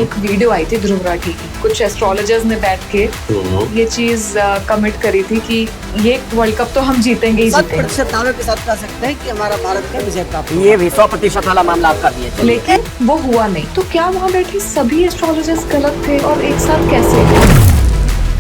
एक वीडियो आई थी ध्रुव राठी की, कुछ एस्ट्रोलॉजर्स ने बैठ के ये चीज कमिट करी थी कि ये वर्ल्ड कप तो हम जीतेंगे ही जीतेंगे। 100% दावे के साथ कह सकते हैं कि हमारा भारत का विजय प्राप्त। ये भी 100% वाला मामला आपका भी है। लेकिन वो हुआ नहीं। तो क्या वहाँ बैठे सभी एस्ट्रोलॉजर्स गलत थे और एक साथ कैसे?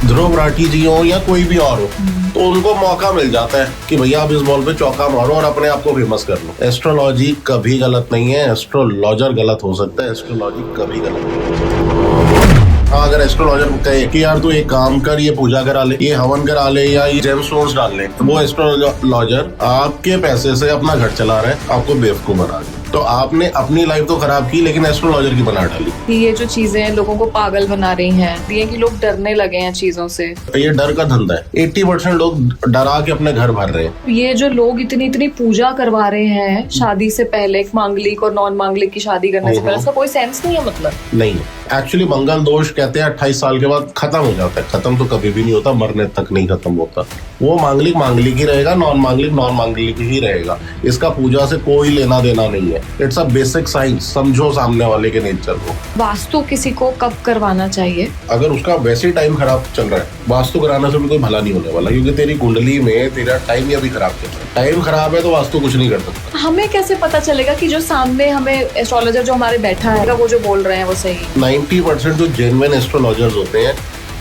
ध्रुव राठी जी हो या कोई भी और हो, तो उनको मौका मिल जाता है कि भैया आप इस बॉल पे चौका मारो और अपने आप को फेमस कर लो। एस्ट्रोलॉजी कभी गलत नहीं है, एस्ट्रोलॉजर गलत हो सकता है, एस्ट्रोलॉजी कभी गलत नहीं है। हाँ, अगर एस्ट्रोलॉजर कहे कि यार तू एक काम कर, ये पूजा करा ले, ये हवन करा ले या ये जेमस्टोन्स डाल ले, तो वो एस्ट्रोलॉजर आपके पैसे से अपना घर चला रहा है, आपको बेवकूफ बना रहा है। तो आपने अपनी लाइफ तो खराब की, लेकिन एस्ट्रोलॉजर की बना डाली। ये जो चीजें लोगों को पागल बना रही हैं, ये कि लोग डरने लगे हैं चीजों से। ये डर का धंधा है। 80% लोग डरा के अपने घर भर रहे हैं। ये जो लोग इतनी पूजा करवा रहे हैं शादी से पहले, मांगलिक और नॉन मांगलिक की शादी करने से पहले, इसका कोई सेंस नहीं है। मतलब नहीं है। एक्चुअली मंगल दोष कहते हैं 28 साल के बाद खत्म हो जाता है। खत्म तो कभी भी नहीं होता, मरने तक नहीं खत्म होता। वो मांगलिक मांगलिक ही रहेगा, नॉन मांगलिक नॉन मांगलिक ही रहेगा। इसका पूजा से कोई लेना देना नहीं है। It's a basic science. समझो सामने वाले के नेचर को। वास्तु किसी को कब करवाना चाहिए? अगर उसका वैसे टाइम खराब चल रहा है, वास्तु कराने से भी कोई भला नहीं होने वाला, क्योंकि तेरी कुंडली में तेरा टाइम ही अभी खराब चल रहा है। टाइम खराब है तो वास्तु कुछ नहीं कर सकता। हमें कैसे पता चलेगा कि जो सामने हमें एस्ट्रोलॉजर जो हमारे बैठा है वो जो बोल रहे हैं वो सही? 90% जो जेन्युइन एस्ट्रोलॉजर्स होते हैं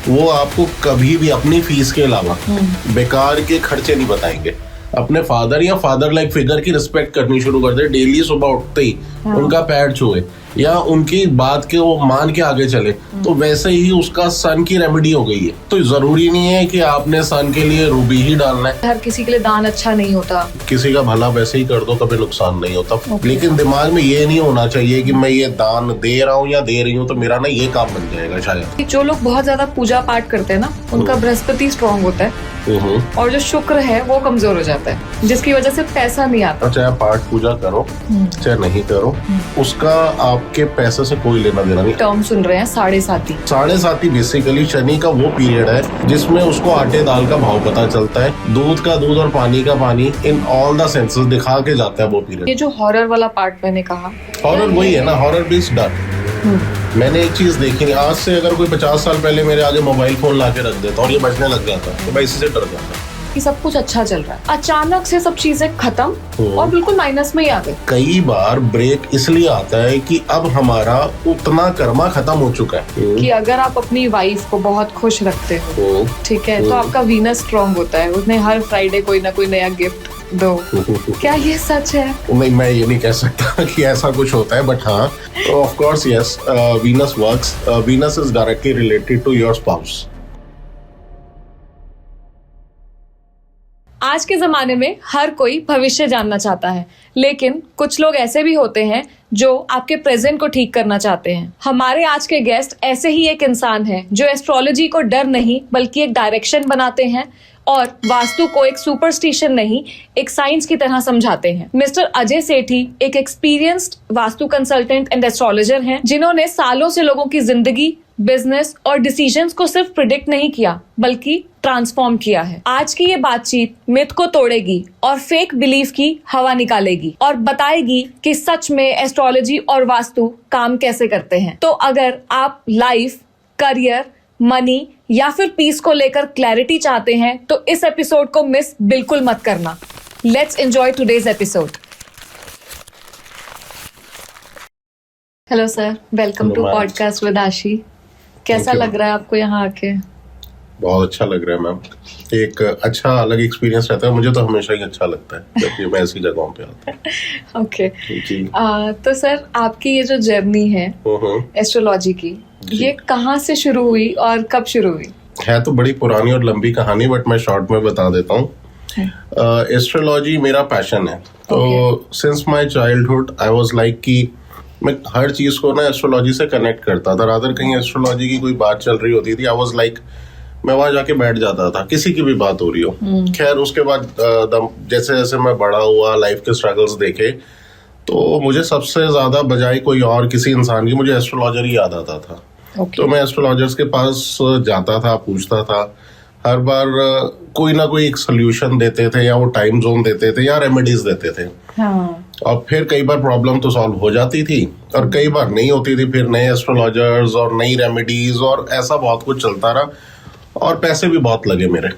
वो आपको कभी भी अपनी फीस के अलावा बेकार के खर्चे नहीं बताएंगे। अपने फादर या फादर लाइक फिगर की रिस्पेक्ट करनी शुरू कर दे। डेली सुबह उठते ही उनका पैर छुए या उनकी बात के वो मान के आगे चले, तो वैसे ही उसका सन की रेमेडी हो गई है। तो जरूरी नहीं है कि आपने सन के लिए रूबी ही डालना है। हर किसी के लिए दान अच्छा नहीं होता। किसी का भला वैसे ही कर दो, कभी नुकसान नहीं होता। लेकिन दिमाग में ये नहीं होना चाहिए कि मैं ये दान दे रहा हूँ या दे रही हूँ तो मेरा ना ये काम बन जाएगा। शायद जो लोग बहुत ज्यादा पूजा पाठ करते हैं ना, उनका बृहस्पति स्ट्रॉन्ग होता है और जो शुक्र है वो कमजोर हो जाता है, जिसकी वजह से पैसा नहीं आता। चाहे पाठ पूजा करो चाहे नहीं करो, उसका आपके पैसे से कोई लेना देना नहीं। टर्म सुन रहे हैं साढ़े साती बेसिकली शनि का वो पीरियड है जिसमें उसको आटे दाल का भाव पता चलता है, दूध का दूध और पानी का पानी, इन ऑल द सेंसेस दिखा के जाता है वो पीरियड। ये जो हॉरर वाला पार्ट मैंने कहा, हॉरर वही है ना, हॉरर बेस्ड डर। मैंने एक चीज देखी नहीं, आज से अगर कोई 50 साल पहले मेरे आगे मोबाइल फोन ला के रख देता और ये बजने लग जाता तो मैं इसी से डर जाता कि सब कुछ अच्छा चल रहा है, अचानक से सब चीजें खत्म और बिल्कुल माइनस में ही आ गई। कई बार ब्रेक इसलिए आता है कि अब हमारा उतना कर्मा खत्म हो चुका है कि अगर आप अपनी वाइफ को बहुत खुश रखते हो, ठीक है, तो आपका वीनस स्ट्रॉन्ग होता है, उसने हर फ्राइडे कोई ना कोई नया गिफ्ट दो। क्या ये सच है? नहीं, मैं ये नहीं कह सकता कि ऐसा कुछ होता है, बट हाँ, of course yes, Venus works. Venus is directly related to your spouse. आज के जमाने में हर कोई भविष्य जानना चाहता है, लेकिन कुछ लोग ऐसे भी होते हैं जो आपके प्रेजेंट को ठीक करना चाहते हैं। हमारे आज के गेस्ट ऐसे ही एक इंसान है जो एस्ट्रोलॉजी को डर नहीं बल्कि एक डायरेक्शन बनाते हैं और वास्तु को एक सुपरस्टिशन नहीं, एक साइंस की तरह समझाते हैं। मिस्टर अजय सेठी एक experienced vastu consultant and astrologer हैं, जिन्होंने सालों से लोगों की जिंदगी, बिजनेस और डिसीजंस को सिर्फ प्रिडिक्ट नहीं किया बल्कि ट्रांसफॉर्म किया है। आज की ये बातचीत मिथ को तोड़ेगी और फेक बिलीफ की हवा निकालेगी और बताएगी कि सच में एस्ट्रोलॉजी और वास्तु काम कैसे करते हैं। तो अगर आप लाइफ, करियर, मनी या फिर पीस को लेकर क्लैरिटी चाहते हैं तो इस एपिसोड को मिस बिल्कुल मत करना। Let's enjoy today's episode. Hello sir, welcome to podcast with Ashi. कैसा लग रहा है आपको यहाँ आके? बहुत अच्छा लग रहा है मैम। एक अच्छा अलग एक्सपीरियंस रहता है। मुझे तो हमेशा ही अच्छा लगता है जब भी मैं ऐसी जगहों पे आता हूँ। ओके। तो सर, आपकी ये जो जर्नी है एस्ट्रोलॉजी की, ये कहाँ से शुरू हुई और कब शुरू हुई? है तो बड़ी पुरानी और लंबी कहानी, बट मैं शॉर्ट में बता देता हूँ। एस्ट्रोलॉजी मेरा पैशन है। तो since my childhood I was like कि मैं हर चीज को ना एस्ट्रोलॉजी से कनेक्ट करता था। रादर कहीं एस्ट्रोलॉजी की कोई बात चल रही होती थी, आई वाज लाइक मैं वहां जाके बैठ जाता था, किसी की भी बात हो रही हो। खैर उसके बाद जैसे जैसे मैं बड़ा हुआ, लाइफ के स्ट्रगल्स देखे, तो मुझे सबसे ज्यादा बजाय कोई और किसी इंसान की मुझे एस्ट्रोलॉजर ही याद आता था। तो मैं एस्ट्रोलॉजर्स के पास जाता था, पूछता था। हर बार कोई ना कोई एक सोल्यूशन देते थे, या वो टाइम जोन देते थे या रेमेडीज देते थे। और फिर कई बार प्रॉब्लम तो सॉल्व हो जाती थी और कई बार नहीं होती थी, फिर नए एस्ट्रोलॉजर्स और नई रेमेडीज और ऐसा बहुत कुछ चलता रहा और पैसे भी बहुत लगे मेरे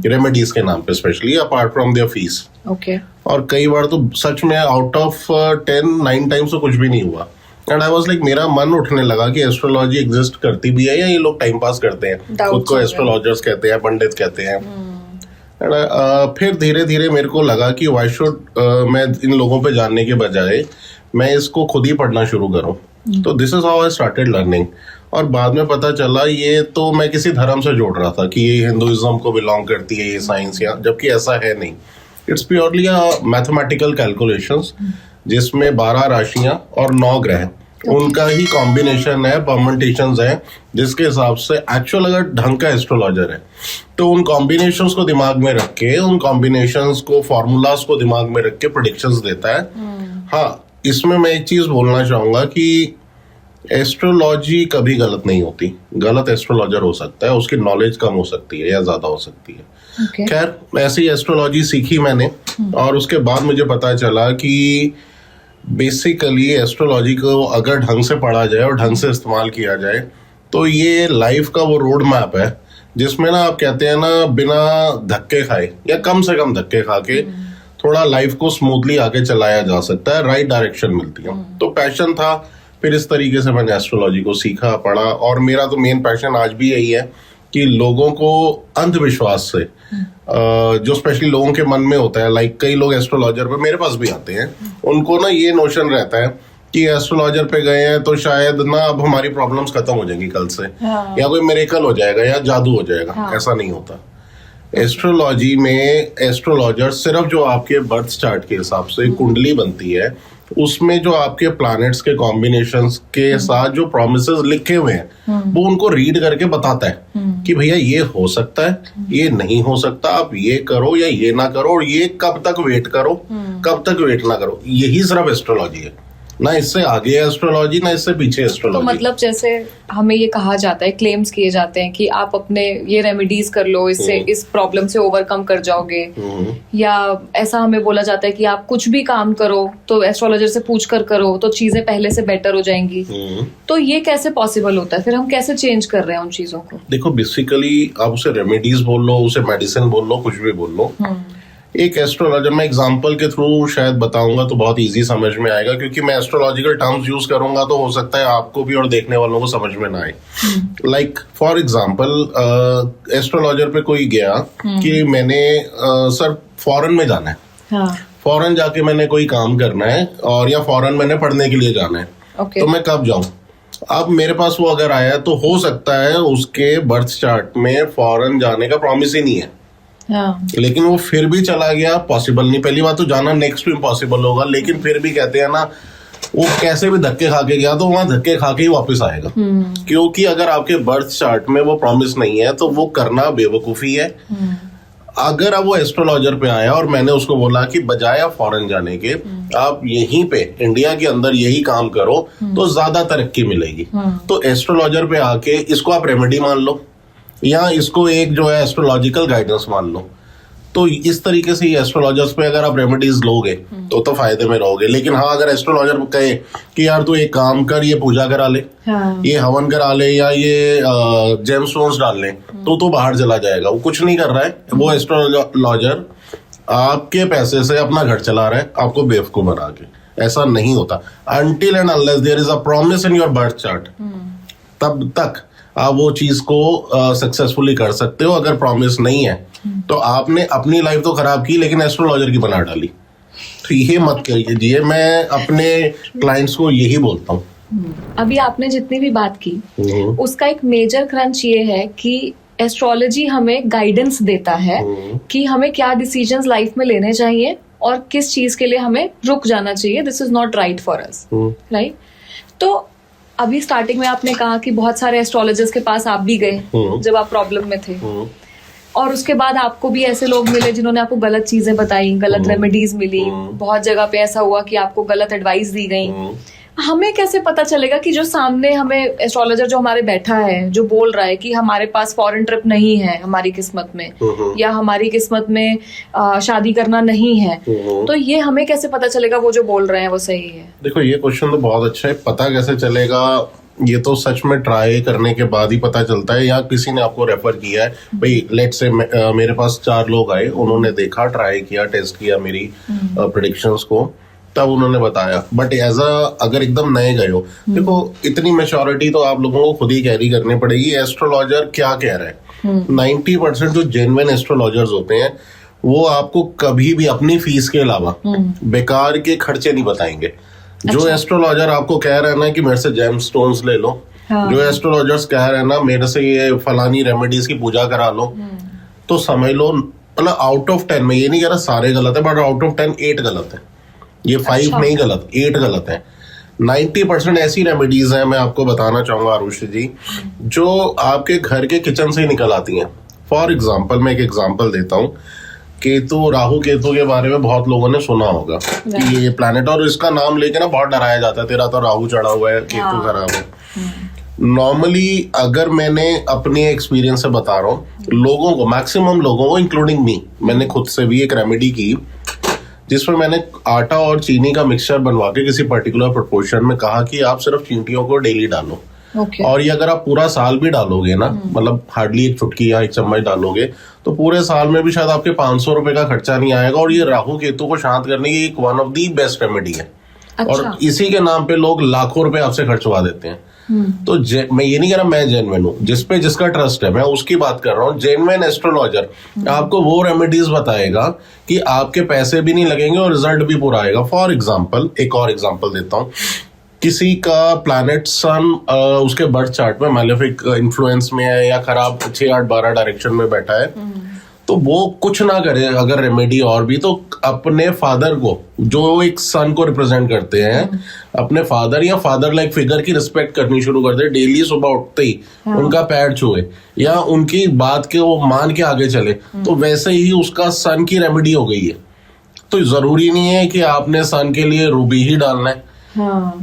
रेमेडीज के नाम पे, specially apart from there fees. Okay. और कई बार तो सच में आउट ऑफ 9 टाइम्स तो कुछ भी नहीं हुआ एंड आई वाज लाइक, मेरा मन उठने लगा कि एस्ट्रोलॉजी एग्जिस्ट करती भी है या ये लोग टाइम पास करते हैं, खुद को एस्ट्रोलॉजर्स कहते हैं, पंडित कहते हैं। फिर धीरे धीरे मेरे को लगा कि व्हाई शुड मैं इन लोगों पे जानने के बजाय मैं इसको खुद ही पढ़ना शुरू करूं। तो this is how I started learning. और बाद में पता चला ये तो मैं किसी धर्म से जोड़ रहा था कि ये हिंदुइज्म को बिलोंग करती है ये साइंस, या जबकि ऐसा है नहीं। It's purely a mathematical calculations जिसमें 12 राशियां और 9 ग्रह उनका ही कॉम्बिनेशन है, परम्यूटेशंस है, जिसके हिसाब से एक्चुअल अगर ढंग का एस्ट्रोलॉजर है तो उन कॉम्बिनेशंस को दिमाग में रख के, उन कॉम्बिनेशंस को, फॉर्मूलाज को दिमाग में रख के प्रेडिक्शंस देता है। हाँ, इसमें मैं एक चीज बोलना चाहूंगा कि एस्ट्रोलॉजी कभी गलत नहीं होती। गलत एस्ट्रोलॉजर हो सकता है, उसकी नॉलेज कम हो सकती है या ज्यादा हो सकती है। खैर, ऐसी एस्ट्रोलॉजी सीखी मैंने और उसके बाद मुझे पता चला कि बेसिकली एस्ट्रोलॉजी को अगर ढंग से पढ़ा जाए और ढंग से इस्तेमाल किया जाए तो ये लाइफ का वो रोड मैप है जिसमें ना आप कहते हैं ना, बिना धक्के खाए या कम से कम धक्के खा के थोड़ा लाइफ को स्मूथली आगे चलाया जा सकता है, राइट डायरेक्शन मिलती है। तो पैशन था, फिर इस तरीके से मैंने एस्ट्रोलॉजी को सीखा, पढ़ा। और मेरा तो मेन पैशन आज भी यही है कि लोगों को अंधविश्वास से जो स्पेशली लोगों के मन में होता है, लाइक कई लोग एस्ट्रोलॉजर पे मेरे पास भी आते हैं, उनको ना ये नोशन रहता है कि एस्ट्रोलॉजर पे गए हैं तो शायद ना अब हमारी प्रॉब्लम्स खत्म हो जाएंगी कल से, या कोई मिरेकल हो जाएगा या जादू हो जाएगा। ऐसा नहीं होता। एस्ट्रोलॉजी में एस्ट्रोलॉजर सिर्फ जो आपके बर्थ चार्ट के हिसाब से कुंडली बनती है, उसमें जो आपके प्लैनेट्स के कॉम्बिनेशंस के साथ जो प्रोमिसेस लिखे हुए हैं वो उनको रीड करके बताता है कि भैया ये हो सकता है, ये नहीं हो सकता, आप ये करो या ये ना करो, और ये कब तक वेट करो, कब तक वेट ना करो। यही सिर्फ एस्ट्रोलॉजी है, ना इससे आगे एस्ट्रोलॉजी ना इससे पीछे एस्ट्रोलॉजी। तो मतलब जैसे हमें ये कहा जाता है, क्लेम्स किए जाते हैं कि आप अपने ये रेमेडीज कर लो, इससे इस प्रॉब्लम से ओवरकम कर जाओगे, या ऐसा हमें बोला जाता है कि आप कुछ भी काम करो तो एस्ट्रोलॉजर से पूछ कर करो तो चीजें पहले से बेटर हो जाएंगी। तो ये कैसे पॉसिबल होता है? फिर हम कैसे चेंज कर रहे हैं उन चीजों को? देखो, बेसिकली आप उसे रेमेडीज बोल लो, उसे मेडिसिन बोल लो, कुछ भी बोल लो, एक एस्ट्रोलॉजर, मैं एग्जांपल के थ्रू शायद बताऊंगा तो बहुत इजी समझ में आएगा, क्योंकि मैं एस्ट्रोलॉजिकल टर्म्स यूज करूंगा तो हो सकता है आपको भी और देखने वालों को समझ में ना आए। लाइक फॉर एग्जांपल, एस्ट्रोलॉजर पे कोई गया कि मैंने सर फॉरेन में जाना है, फॉरेन जाके मैंने कोई काम करना है, और या फॉरेन मैंने पढ़ने के लिए जाना है, तो मैं कब जाऊं? अब मेरे पास वो अगर आया तो हो सकता है उसके बर्थ चार्ट में फॉरेन जाने का प्रॉमिस ही नहीं है, लेकिन वो फिर भी चला गया। पॉसिबल नहीं, पहली बात तो जाना नेक्स्ट टू इम्पॉसिबल होगा, लेकिन फिर भी कहते हैं ना, वो कैसे भी धक्के खा के गया तो वहां धक्के खा के ही वापस आएगा। क्योंकि अगर आपके बर्थ चार्ट में वो प्रॉमिस नहीं है तो वो करना बेवकूफी है। अगर अब वो एस्ट्रोलॉजर पे आया और मैंने उसको बोला कि बजाय आप फॉरेन जाने के आप यहीं पे इंडिया के अंदर यही काम करो तो ज्यादा तरक्की मिलेगी, तो एस्ट्रोलॉजर पे आके इसको आप रेमेडी मान लो या इसको एक जो है एस्ट्रोलॉजिकल गाइडेंस मान लो। तो इस तरीके से एस्ट्रोलॉजर्स पे अगर आप रेमेडीज लोगे तो फायदे में रहोगे। लेकिन हाँ, अगर एस्ट्रोलॉजर कहे कि यार तू एक काम कर, ये पूजा करा ले, ये हवन करा ले, या ये जेमस्टोन्स डाल ले, तो बाहर चला जाएगा। वो कुछ नहीं कर रहा है, वो एस्ट्रोलॉजर आपके पैसे से अपना घर चला रहा है, आपको बेवकूफ बना के। ऐसा नहीं होता। Until and unless there is a promise in your birth chart, तब तक आप वो चीज को सक्सेसफुली कर सकते हो। अगर प्रॉमिस नहीं है तो आपने अपनी लाइफ तो खराब की, लेकिन एस्ट्रोलॉजर की बना डाली। तो ये मत कीजिए, मैं अपने क्लाइंट्स को यही बोलता हूँ। अभी आपने जितनी भी बात की उसका एक मेजर क्रंच ये है कि एस्ट्रोलॉजी हमें गाइडेंस देता है कि हमें क्या डिसीजंस लाइफ में लेने चाहिए और किस चीज के लिए हमें रुक जाना चाहिए, this is not right for us, right? तो अभी स्टार्टिंग में आपने कहा कि बहुत सारे एस्ट्रोलॉजर्स के पास आप भी गए जब आप प्रॉब्लम में थे, और उसके बाद आपको भी ऐसे लोग मिले जिन्होंने आपको गलत चीजें बताई, गलत रेमेडीज मिली, बहुत जगह पे ऐसा हुआ कि आपको गलत एडवाइस दी गई। हमें कैसे पता चलेगा कि जो सामने हमें एस्ट्रोलॉजर जो हमारे बैठा है, जो बोल रहा है कि हमारे पास फॉरेन ट्रिप नहीं है हमारी किस्मत में, या हमारी किस्मत में शादी करना नहीं है, तो ये हमें कैसे पता चलेगा वो जो बोल रहे हैं वो सही है? देखो, ये क्वेश्चन तो बहुत अच्छा है। पता कैसे चलेगा, ये तो सच में ट्राई करने के बाद ही पता चलता है, या किसी ने आपको रेफर किया है। भाई लेट से मेरे पास 4 लोग आए, उन्होंने देखा, ट्राई किया, टेस्ट किया मेरी प्रेडिक्शंस को, तब उन्होंने बताया। बट अगर एकदम नए गए हो, देखो इतनी मैच्योरिटी तो आप लोगों को खुद ही कैरी करनी पड़ेगी। एस्ट्रोलॉजर क्या कह रहा है, 90% जो जेन्युइन एस्ट्रोलॉजर्स होते हैं वो आपको कभी भी अपनी फीस के अलावा बेकार के खर्चे नहीं बताएंगे। जो एस्ट्रोलॉजर आपको कह रहे हैं ना कि मेरे से जेम स्टोन्स ले लो, जो एस्ट्रोलॉजर्स कह रहे हैं ना मेरे से ये फलानी रेमेडीज की पूजा करा लो, तो समझ लो मतलब आउट ऑफ 10, मैं ये नहीं कह रहा सारे गलत है, बट आउट ऑफ 10 8 गलत है। ये 5 नहीं गलत, 8 गलत है। 90% ऐसी रेमेडीज हैं, मैं आपको बताना चाहूंगा आरुषि जी, जो आपके घर के किचन से ही निकल आती हैं। फॉर एग्जाम्पल, मैं एक एग्जाम्पल देता हूँ। केतु, राहु केतु के बारे में बहुत लोगों ने सुना होगा कि ये प्लैनेट, और इसका नाम लेके ना बहुत डराया जाता है, तेरा तो राहु चढ़ा हुआ है, केतु खराब है। नॉर्मली अगर मैंने अपने एक्सपीरियंस से बता रहा हूँ, लोगों को, मैक्सिमम लोगों को इंक्लूडिंग मी, मैंने खुद से भी एक रेमेडी की जिसमें मैंने आटा और चीनी का मिक्सचर बनवा के किसी पर्टिकुलर प्रोपोर्शन में कहा कि आप सिर्फ चींटियों को डेली डालो। और ये अगर आप पूरा साल भी डालोगे ना, मतलब हार्डली एक चुटकी या एक चम्मच डालोगे, तो पूरे साल में भी शायद आपके 500 रुपए का खर्चा नहीं आएगा। और ये राहु केतु को शांत करने की एक one of the best remedy है। और इसी के नाम पे लोग लाखों रुपए आपसे खर्चवा देते हैं। तो मैं ये नहीं कह रहा मैं जेन्युइन हूँ, जिसपे जिसका ट्रस्ट है मैं उसकी बात कर रहा हूँ। जेन्युइन एस्ट्रोलॉजर आपको वो रेमेडीज बताएगा कि आपके पैसे भी नहीं लगेंगे और रिजल्ट भी पूरा आएगा। फॉर एग्जाम्पल, एक और एग्जाम्पल देता हूँ। किसी का प्लैनेट सन उसके बर्थ चार्ट में मैलेफिक इन्फ्लुएंस में है या खराब 6, 8, 12 डायरेक्शन में बैठा है, तो वो कुछ ना करे अगर रेमेडी और भी, तो अपने फादर को, जो एक सन को रिप्रेजेंट करते हैं, अपने फादर या फादर लाइक फिगर की रिस्पेक्ट करनी शुरू कर दे। डेली सुबह उठते ही उनका पैर छुए या उनकी बात के वो मान के आगे चले, तो वैसे ही उसका सन की रेमेडी हो गई है। तो जरूरी नहीं है कि आपने सन के लिए रूबी ही डालना है,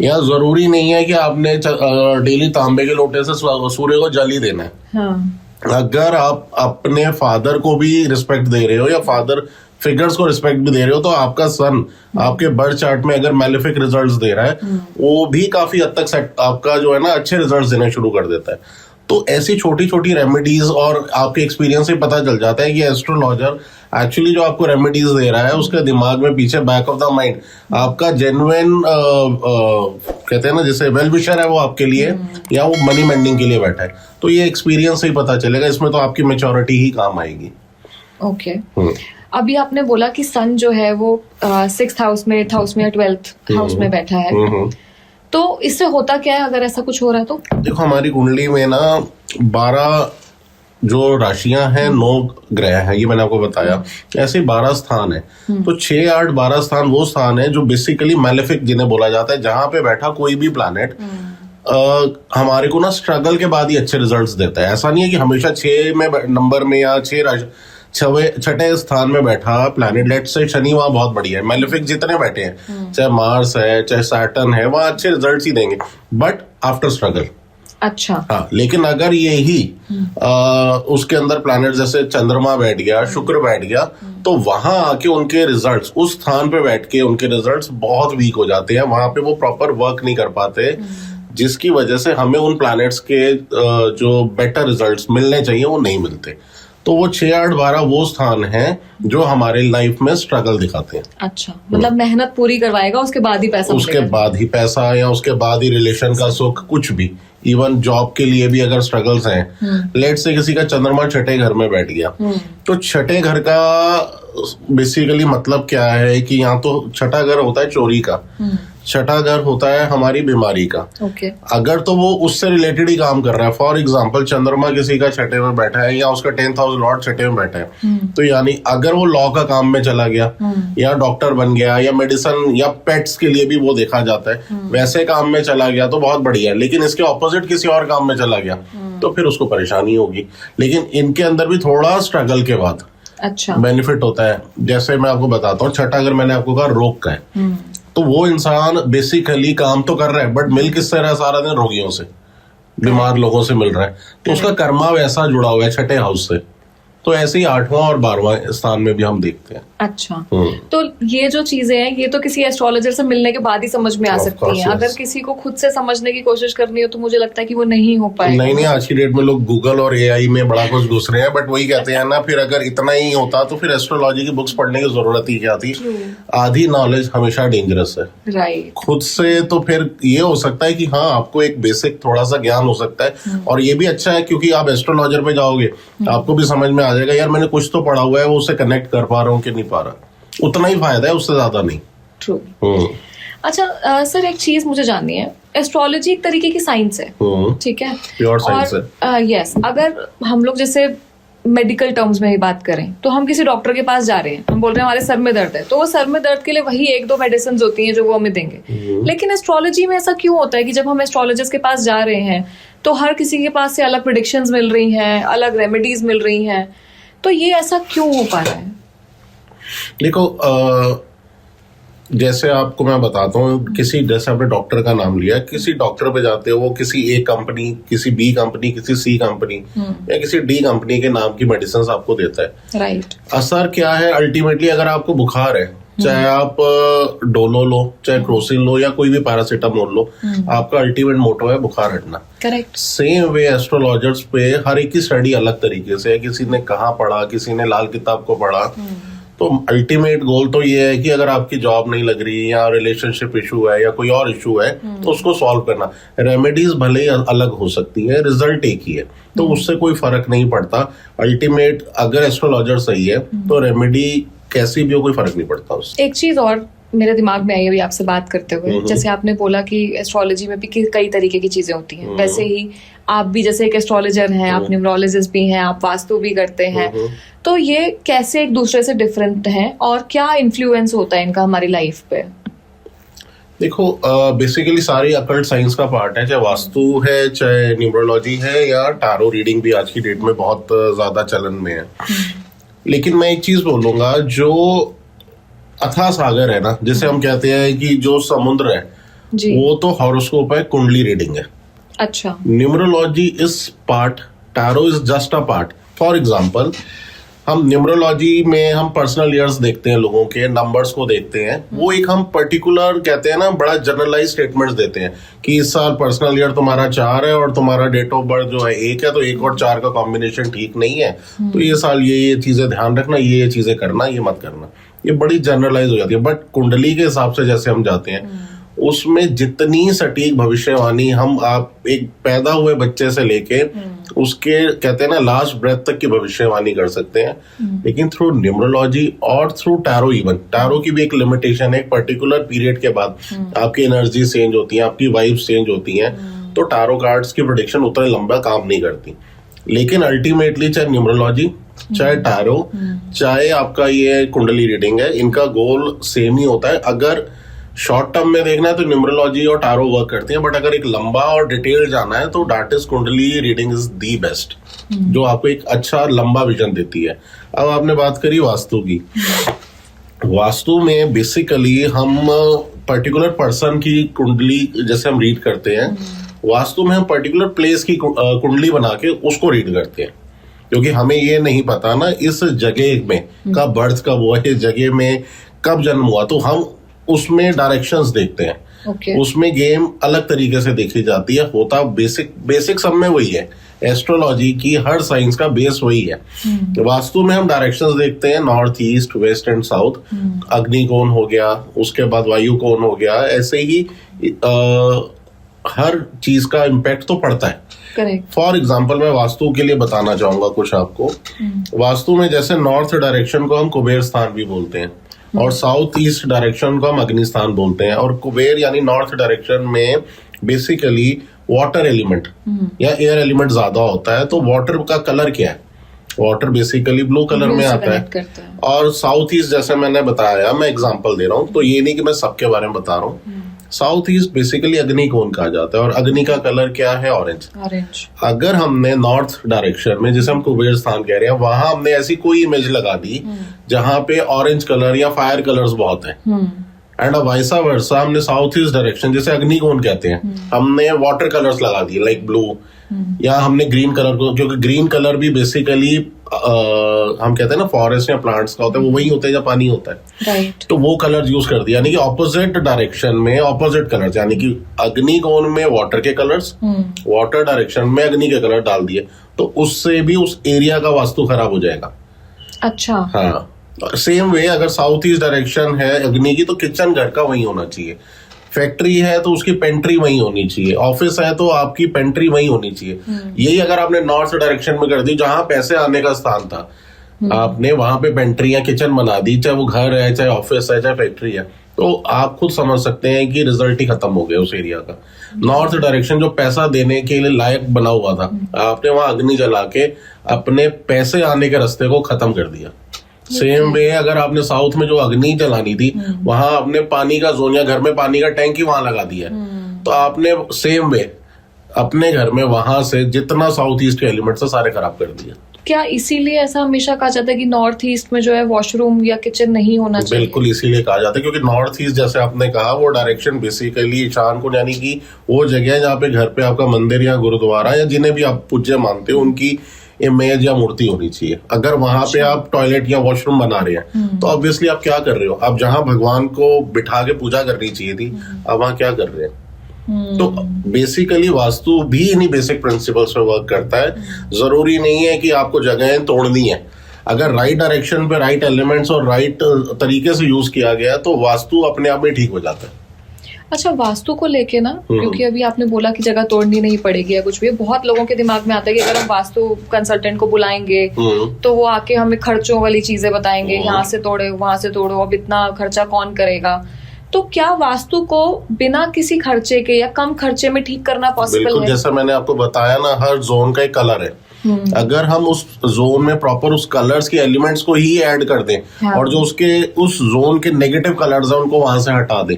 या जरूरी नहीं है कि आपने डेली तांबे के लोटे से सूर्य को जल ही देना है। अगर आप अपने फादर को भी रिस्पेक्ट दे रहे हो या फादर फिगर्स को रिस्पेक्ट भी दे रहे हो, तो आपका सन आपके बर्थ चार्ट में अगर मैलेफिक रिजल्ट्स दे रहा है, वो भी काफी हद तक आपका जो है ना अच्छे रिजल्ट्स देने शुरू कर देता है। तो ऐसी छोटी छोटी रेमेडीज और आपके एक्सपीरियंस से पता चल जाता है कि एस्ट्रोलॉजर एक्चुअली जो आपको रेमेडीज दे रहा है उसके दिमाग में पीछे बैक ऑफ द माइंड आपका जेन्युइन कहते हैं ना जैसे वेल विशर है वो आपके लिए, या वो मनी मेंडिंग के लिए बैठा है। तो ये एक्सपीरियंस से ही पता चलेगा, इसमें तो आपकी मैच्योरिटी ही काम आएगी। ओके अभी आपने बोला कि सन जो है वो 6th हाउस में, 8th हाउस में या 12th हाउस में बैठा है, तो इससे होता क्या है अगर ऐसा कुछ हो रहा है? तो देखो हमारी कुंडली में ना 12 जो राशियां हैं, 9 ग्रह हैं, ये मैंने आपको बताया, ऐसे 12 स्थान है। तो 6, 8, 12 स्थान वो स्थान है जो बेसिकली मैलेफिक जिन्हें बोला जाता है, जहां पे बैठा कोई भी प्लैनेट हमारे को ना स्ट्रगल के बाद ही अच्छे रिजल्ट्स देता है। ऐसा नहीं है कि हमेशा 6 में नंबर में या 6ठे स्थान में बैठा प्लैनेट, लेट से शनि वहां बहुत बढ़िया है, मैलेफिक जितने बैठे हैं, चाहे मार्स है चाहे सैटर्न है, वहां अच्छे रिजल्ट्स ही देंगे, बट आफ्टर स्ट्रगल। अच्छा हाँ, लेकिन अगर ये ही उसके अंदर प्लैनेट जैसे चंद्रमा बैठ गया, शुक्र बैठ गया, तो वहां आके उनके रिजल्ट्स उस स्थान पे बैठ के उनके रिजल्ट्स बहुत वीक हो जाते हैं। वहां पे वो प्रॉपर वर्क नहीं कर पाते, जिसकी वजह से हमें उन प्लैनेट्स के जो बेटर रिजल्ट्स मिलने चाहिए वो नहीं मिलते। तो वो 6, 8, 12 वो स्थान हैं जो हमारे लाइफ में स्ट्रगल दिखाते हैं। अच्छा, मतलब मेहनत पूरी करवाएगा उसके बाद ही पैसा, उसके बाद ही पैसा, या उसके बाद ही रिलेशन का सुख, कुछ भी, इवन जॉब के लिए भी अगर स्ट्रगल्स हैं, लेट से किसी का चंद्रमा 6ठे घर में बैठ गया, तो 6ठे घर का बेसिकली मतलब क्या है कि यहाँ तो 6ठा घर होता है चोरी का, 6ठा घर होता है हमारी बीमारी का। अगर तो वो उससे रिलेटेड ही काम कर रहा है, फॉर एग्जांपल चंद्रमा किसी का 6ठे में बैठा है या उसका 10th हाउस लॉर्ड 6ठे में बैठा है, तो यानी अगर वो लॉ का काम में चला गया या डॉक्टर बन गया या मेडिसिन या पेट्स के लिए भी वो देखा जाता है, वैसे काम में चला गया तो बहुत बढ़िया है। लेकिन इसके ऑपोजिट किसी और काम में चला गया तो फिर उसको परेशानी होगी। लेकिन इनके अंदर भी थोड़ा स्ट्रगल के बाद अच्छा बेनिफिट होता है। जैसे मैं आपको बताता हूँ, 6ठा घर मैंने आपको कहा रोग का है, तो वो इंसान बेसिकली काम तो कर रहा है बट मिल किससे रहा है सारा दिन? रोगियों से, बीमार लोगों से मिल रहा है, तो उसका कर्मा वैसा जुड़ा हुआ है छठे हाउस से। तो ऐसे ही 8वां और 12वां स्थान में भी हम देखते हैं। अच्छा, तो ये जो चीजें हैं ये तो किसी एस्ट्रोलॉजर से मिलने के बाद ही समझ में आ Of सकती course, हैं। yes. अगर किसी को खुद से समझने की कोशिश करनी हो तो मुझे लगता है कि वो नहीं हो पाएगा। नहीं, आज की डेट में लोग गूगल और एआई में बड़ा कुछ घुस रहे हैं, बट वही कहते हैं ना, फिर अगर इतना ही होता तो फिर एस्ट्रोलॉजी की बुक्स पढ़ने की जरूरत ही क्या थी? आधी नॉलेज हमेशा डेंजरस है। राइट। खुद से तो फिर ये हो सकता है कि हाँ, आपको एक बेसिक थोड़ा सा ज्ञान हो सकता है, और ये भी अच्छा है क्योंकि आप एस्ट्रोलॉजर पे जाओगे आपको भी समझ में आ जाएगा, यार मैंने कुछ तो पढ़ा हुआ है, वो उससे कनेक्ट कर पा रहा हूँ कि नहीं पा रहा। उतना ही फायदा है, उससे ज्यादा नहीं। ट्रू। अच्छा सर, एक चीज मुझे जाननी है, एस्ट्रोलॉजी एक तरीके की साइंस है, ठीक है? प्योर साइंस है। यस, अगर हम लोग जैसे मेडिकल टर्म्स में ही बात करें तो हम किसी डॉक्टर के पास जा रहे हैं, हम बोल रहे हैं हमारे सर में दर्द है, तो वो सर में दर्द के लिए वही 1-2 मेडिसिन होती हैं जो वो हमें देंगे। लेकिन एस्ट्रोलॉजी में ऐसा क्यों होता है कि जब हम एस्ट्रोलॉजिस्ट के पास जा रहे हैं तो हर किसी के पास से अलग प्रेडिक्शंस मिल रही हैं, अलग रेमेडीज मिल रही हैं, तो ये ऐसा क्यों हो पा रहा है? देखो, जैसे आपको मैं बताता हूँ, किसी, जैसे आपने डॉक्टर का नाम लिया, किसी डॉक्टर पे जाते हो, वो किसी ए कंपनी, किसी बी कंपनी, किसी सी कंपनी या किसी डी कंपनी के नाम की मेडिसिन आपको देता है। राइट। असर क्या है अल्टीमेटली? अगर आपको बुखार है, चाहे आप डोलो लो, चाहे क्रोसिन लो, या कोई भी पैरासीटामोल लो, आपका अल्टीमेट मोटो है बुखार हटना। करेक्ट। सेम वे एस्ट्रोलॉजर्स पे हर एक की स्टडी अलग तरीके से है। किसी ने कहाँ पढ़ा, किसी ने लाल किताब को पढ़ा। तो अल्टीमेट गोल तो ये है कि अगर आपकी जॉब नहीं लग रही, या रिलेशनशिप इशू है, या कोई और इशू है, तो उसको सॉल्व करना। रेमेडीज भले ही अलग हो सकती है, रिजल्ट एक ही है, तो उससे कोई फर्क नहीं पड़ता। अल्टीमेट अगर एस्ट्रोलॉजर सही है तो रेमेडी कैसी भी हो, कोई फर्क नहीं पड़ता उससे। एक चीज और मेरे दिमाग में आई अभी आपसे बात करते हुए, जैसे आपने बोला कि एस्ट्रोलॉजी में भी कई तरीके की चीजें होती हैं, वैसे ही आप भी जैसे एक एस्ट्रोलॉजर हैं, आप न्यूमरोलॉजिस्ट भी हैं, आप वास्तु भी करते हैं, तो ये कैसे एक दूसरे से डिफरेंट हैं और क्या इन्फ्लुएंस होता है इनका हमारी लाइफ पे? देखो, बेसिकली सारी अकल्ट साइंस का पार्ट है, चाहे वास्तु है, चाहे न्यूमरोलॉजी है, या टारो रीडिंग भी आज की डेट में बहुत ज्यादा चलन में है। लेकिन मैं एक चीज बोलूंगा, जो अथाह सागर है ना, जैसे हम कहते हैं कि जो समुद्र है जी, वो तो हॉरोस्कोप है, कुंडली रीडिंग है। अच्छा। Numerology is part, tarot is just a part. For example, हम न्यूमरोलॉजी में हम पर्सनल ईयर्स देखते हैं, लोगों के नंबर्स को देखते हैं, वो एक हम पर्टिकुलर कहते हैं ना, बड़ा जनरलाइज स्टेटमेंट्स देते हैं कि इस साल पर्सनल ईयर तुम्हारा 4 है और तुम्हारा डेट ऑफ बर्थ जो है 1 है, तो 1 और 4 का कॉम्बिनेशन ठीक नहीं है, तो ये साल ये चीजें ध्यान रखना, ये चीजें करना, ये मत करना। ये बड़ी जनरलाइज हो जाती है। बट कुंडली के हिसाब से जैसे हम जाते हैं, उसमें जितनी सटीक भविष्यवाणी हम आप एक पैदा हुए बच्चे से लेके उसके कहते हैं ना लास्ट ब्रेथ तक की भविष्यवाणी कर सकते हैं, लेकिन थ्रू न्यूमरोलॉजी और थ्रू टैरो, इवन टैरो की भी एक लिमिटेशन है, एक पर्टिकुलर पीरियड के बाद आपकी एनर्जी चेंज होती है, आपकी वाइब्स चेंज होती हैं, तो टैरो कार्ड्स की प्रेडिक्शन उतना लंबा काम नहीं करती। लेकिन अल्टीमेटली चाहे न्यूमरोलॉजी, चाहे टैरो, चाहे आपका ये कुंडली रीडिंग है, इनका गोल सेम ही होता है। अगर शॉर्ट टर्म में देखना है तो न्यूमरोलॉजी और टारो वर्क करती हैं, बट अगर एक लंबा और डिटेल जाना है तो डार्टिस कुंडली रीडिंग इज दी बेस्ट, जो आपको एक अच्छा लंबा विजन देती है। अब आपने बात करी वास्तु की। वास्तु में बेसिकली हम पर्टिकुलर पर्सन की कुंडली जैसे हम रीड करते हैं, वास्तु में हम पर्टिकुलर प्लेस की कुंडली बना के उसको रीड करते हैं, क्योंकि हमें ये नहीं पता ना इस जगह में कब बर्थ कब हुआ, इस जगह में कब जन्म हुआ, तो हम उसमें डायरेक्शंस देखते हैं। Okay. उसमें गेम अलग तरीके से देखी जाती है। होता बेसिक सब में वही है, एस्ट्रोलॉजी की हर साइंस का बेस वही है। वास्तु में हम डायरेक्शंस देखते हैं, north, east, west and south. अग्नि कोण हो गया, उसके बाद वायु कोण हो गया, ऐसे ही हर चीज का इम्पैक्ट तो पड़ता है। करेक्ट। फॉर एग्जाम्पल मैं वास्तु के लिए बताना चाहूंगा कुछ आपको। वास्तु में जैसे नॉर्थ डायरेक्शन को हम कुबेर स्थान भी बोलते हैं, और साउथ ईस्ट डायरेक्शन को हम अग्नि स्थान बोलते हैं। और कुबेर यानी नॉर्थ डायरेक्शन में बेसिकली वाटर एलिमेंट या एयर एलिमेंट ज्यादा होता है। तो वाटर का कलर क्या है? वाटर बेसिकली ब्लू कलर में आता है। और साउथ ईस्ट जैसे मैंने बताया, मैं एग्जांपल दे रहा हूँ, तो ये नहीं कि मैं सबके बारे में बता रहा हूँ। साउथ ईस्ट बेसिकली अग्नि कोण कहा जाता है, और अग्नि का कलर क्या है? ऑरेंज। अगर हमने नॉर्थ डायरेक्शन में, जिसे हम कुबेर स्थान कह रहे हैं, वहां हमने ऐसी कोई इमेज लगा दी जहां पे ऑरेंज कलर या फायर कलर्स बहुत है, एंड वाइसा वर्सा हमने साउथ ईस्ट डायरेक्शन, जैसे अग्निकोण कहते हैं, हमने वाटर कलर्स लगा दिए लाइक ब्लू, या हमने ग्रीन कलर को, क्योंकि ग्रीन कलर भी बेसिकली हम कहते हैं ना फॉरेस्ट या प्लांट्स का होता है, वो वही होता है जहाँ पानी होता है, राइट। तो वो कलर यूज कर दिया, यानी कि ऑपोजिट डायरेक्शन में ऑपोजिट कलर्स, यानी कि अग्निकोण में वाटर के कलर्स, वाटर डायरेक्शन में अग्नि के कलर डाल दिए, तो उससे भी उस एरिया का वास्तु खराब हो जाएगा। अच्छा। हाँ, सेम वे अगर साउथ ईस्ट डायरेक्शन है अग्नि की, तो किचन घर का वही होना चाहिए, फैक्ट्री है तो उसकी पेंट्री वही होनी चाहिए, ऑफिस है तो आपकी पेंट्री वही होनी चाहिए। यही अगर आपने नॉर्थ डायरेक्शन में कर दी, जहां पैसे आने का स्थान था, आपने वहां पे पेंट्री या किचन बना दी, चाहे वो घर है, चाहे ऑफिस है, चाहे फैक्ट्री है, तो आप खुद समझ सकते हैं कि रिजल्ट ही खत्म हो गया उस एरिया का। नॉर्थ डायरेक्शन जो पैसा देने के लिए लायक बना हुआ था, आपने वहां अग्नि जला के अपने पैसे आने के रास्ते को खत्म कर दिया। सेम वे अगर आपने साउथ में जो अग्नि जलानी थी, वहां आपने पानी का जोन या घर में पानी का टैंक ही वहां लगा दिया, तो आपने सेम वे अपने घर में वहां से जितना साउथ ईस्ट के एलिमेंट्स है सारे खराब कर दिए। क्या इसीलिए ऐसा हमेशा कहा जाता है कि नॉर्थ ईस्ट में जो है वॉशरूम या किचन नहीं होना चाहिए? बिल्कुल इसीलिए कहा जाता है, क्योंकि नॉर्थ ईस्ट जैसे आपने कहा वो डायरेक्शन बेसिकली ईशान को, यानी कि वो जगह है जहाँ पे घर पे आपका मंदिर या गुरुद्वारा या जिन्हें भी आप पूज्य मानते हो उनकी इमेज या मूर्ति होनी चाहिए। अगर वहां पे आप टॉयलेट या वॉशरूम बना रहे हैं, तो ऑब्वियसली आप क्या कर रहे हो, आप जहां भगवान को बिठा के पूजा करनी चाहिए थी, आप वहां क्या कर रहे हैं? तो बेसिकली वास्तु भी इन्हीं बेसिक प्रिंसिपल्स पे वर्क करता है। जरूरी नहीं है कि आपको जगहें तोड़नी है, अगर राइट डायरेक्शन पे राइट एलिमेंट्स और राइट तरीके से यूज किया गया तो वास्तु अपने आप में ठीक हो जाता है। अच्छा, वास्तु को लेके ना, क्योंकि अभी आपने बोला कि जगह तोड़नी नहीं पड़ेगी या कुछ भी, बहुत लोगों के दिमाग में आता है कि अगर हम वास्तु कंसल्टेंट को बुलाएंगे तो वो आके हमें खर्चों वाली चीजें बताएंगे, यहाँ से तोड़े वहां से तोड़ो, अब इतना खर्चा कौन करेगा। तो क्या वास्तु को बिना किसी खर्चे के या कम खर्चे में ठीक करना पॉसिबल है? जैसा मैंने आपको बताया ना, हर जोन का एक कलर है। अगर हम उस जोन में प्रॉपर उस कलर्स के एलिमेंट्स को ही ऐड कर दें, हाँ। और जो उसके उस जोन के नेगेटिव कलर्स हैं उनको वहां से हटा दें,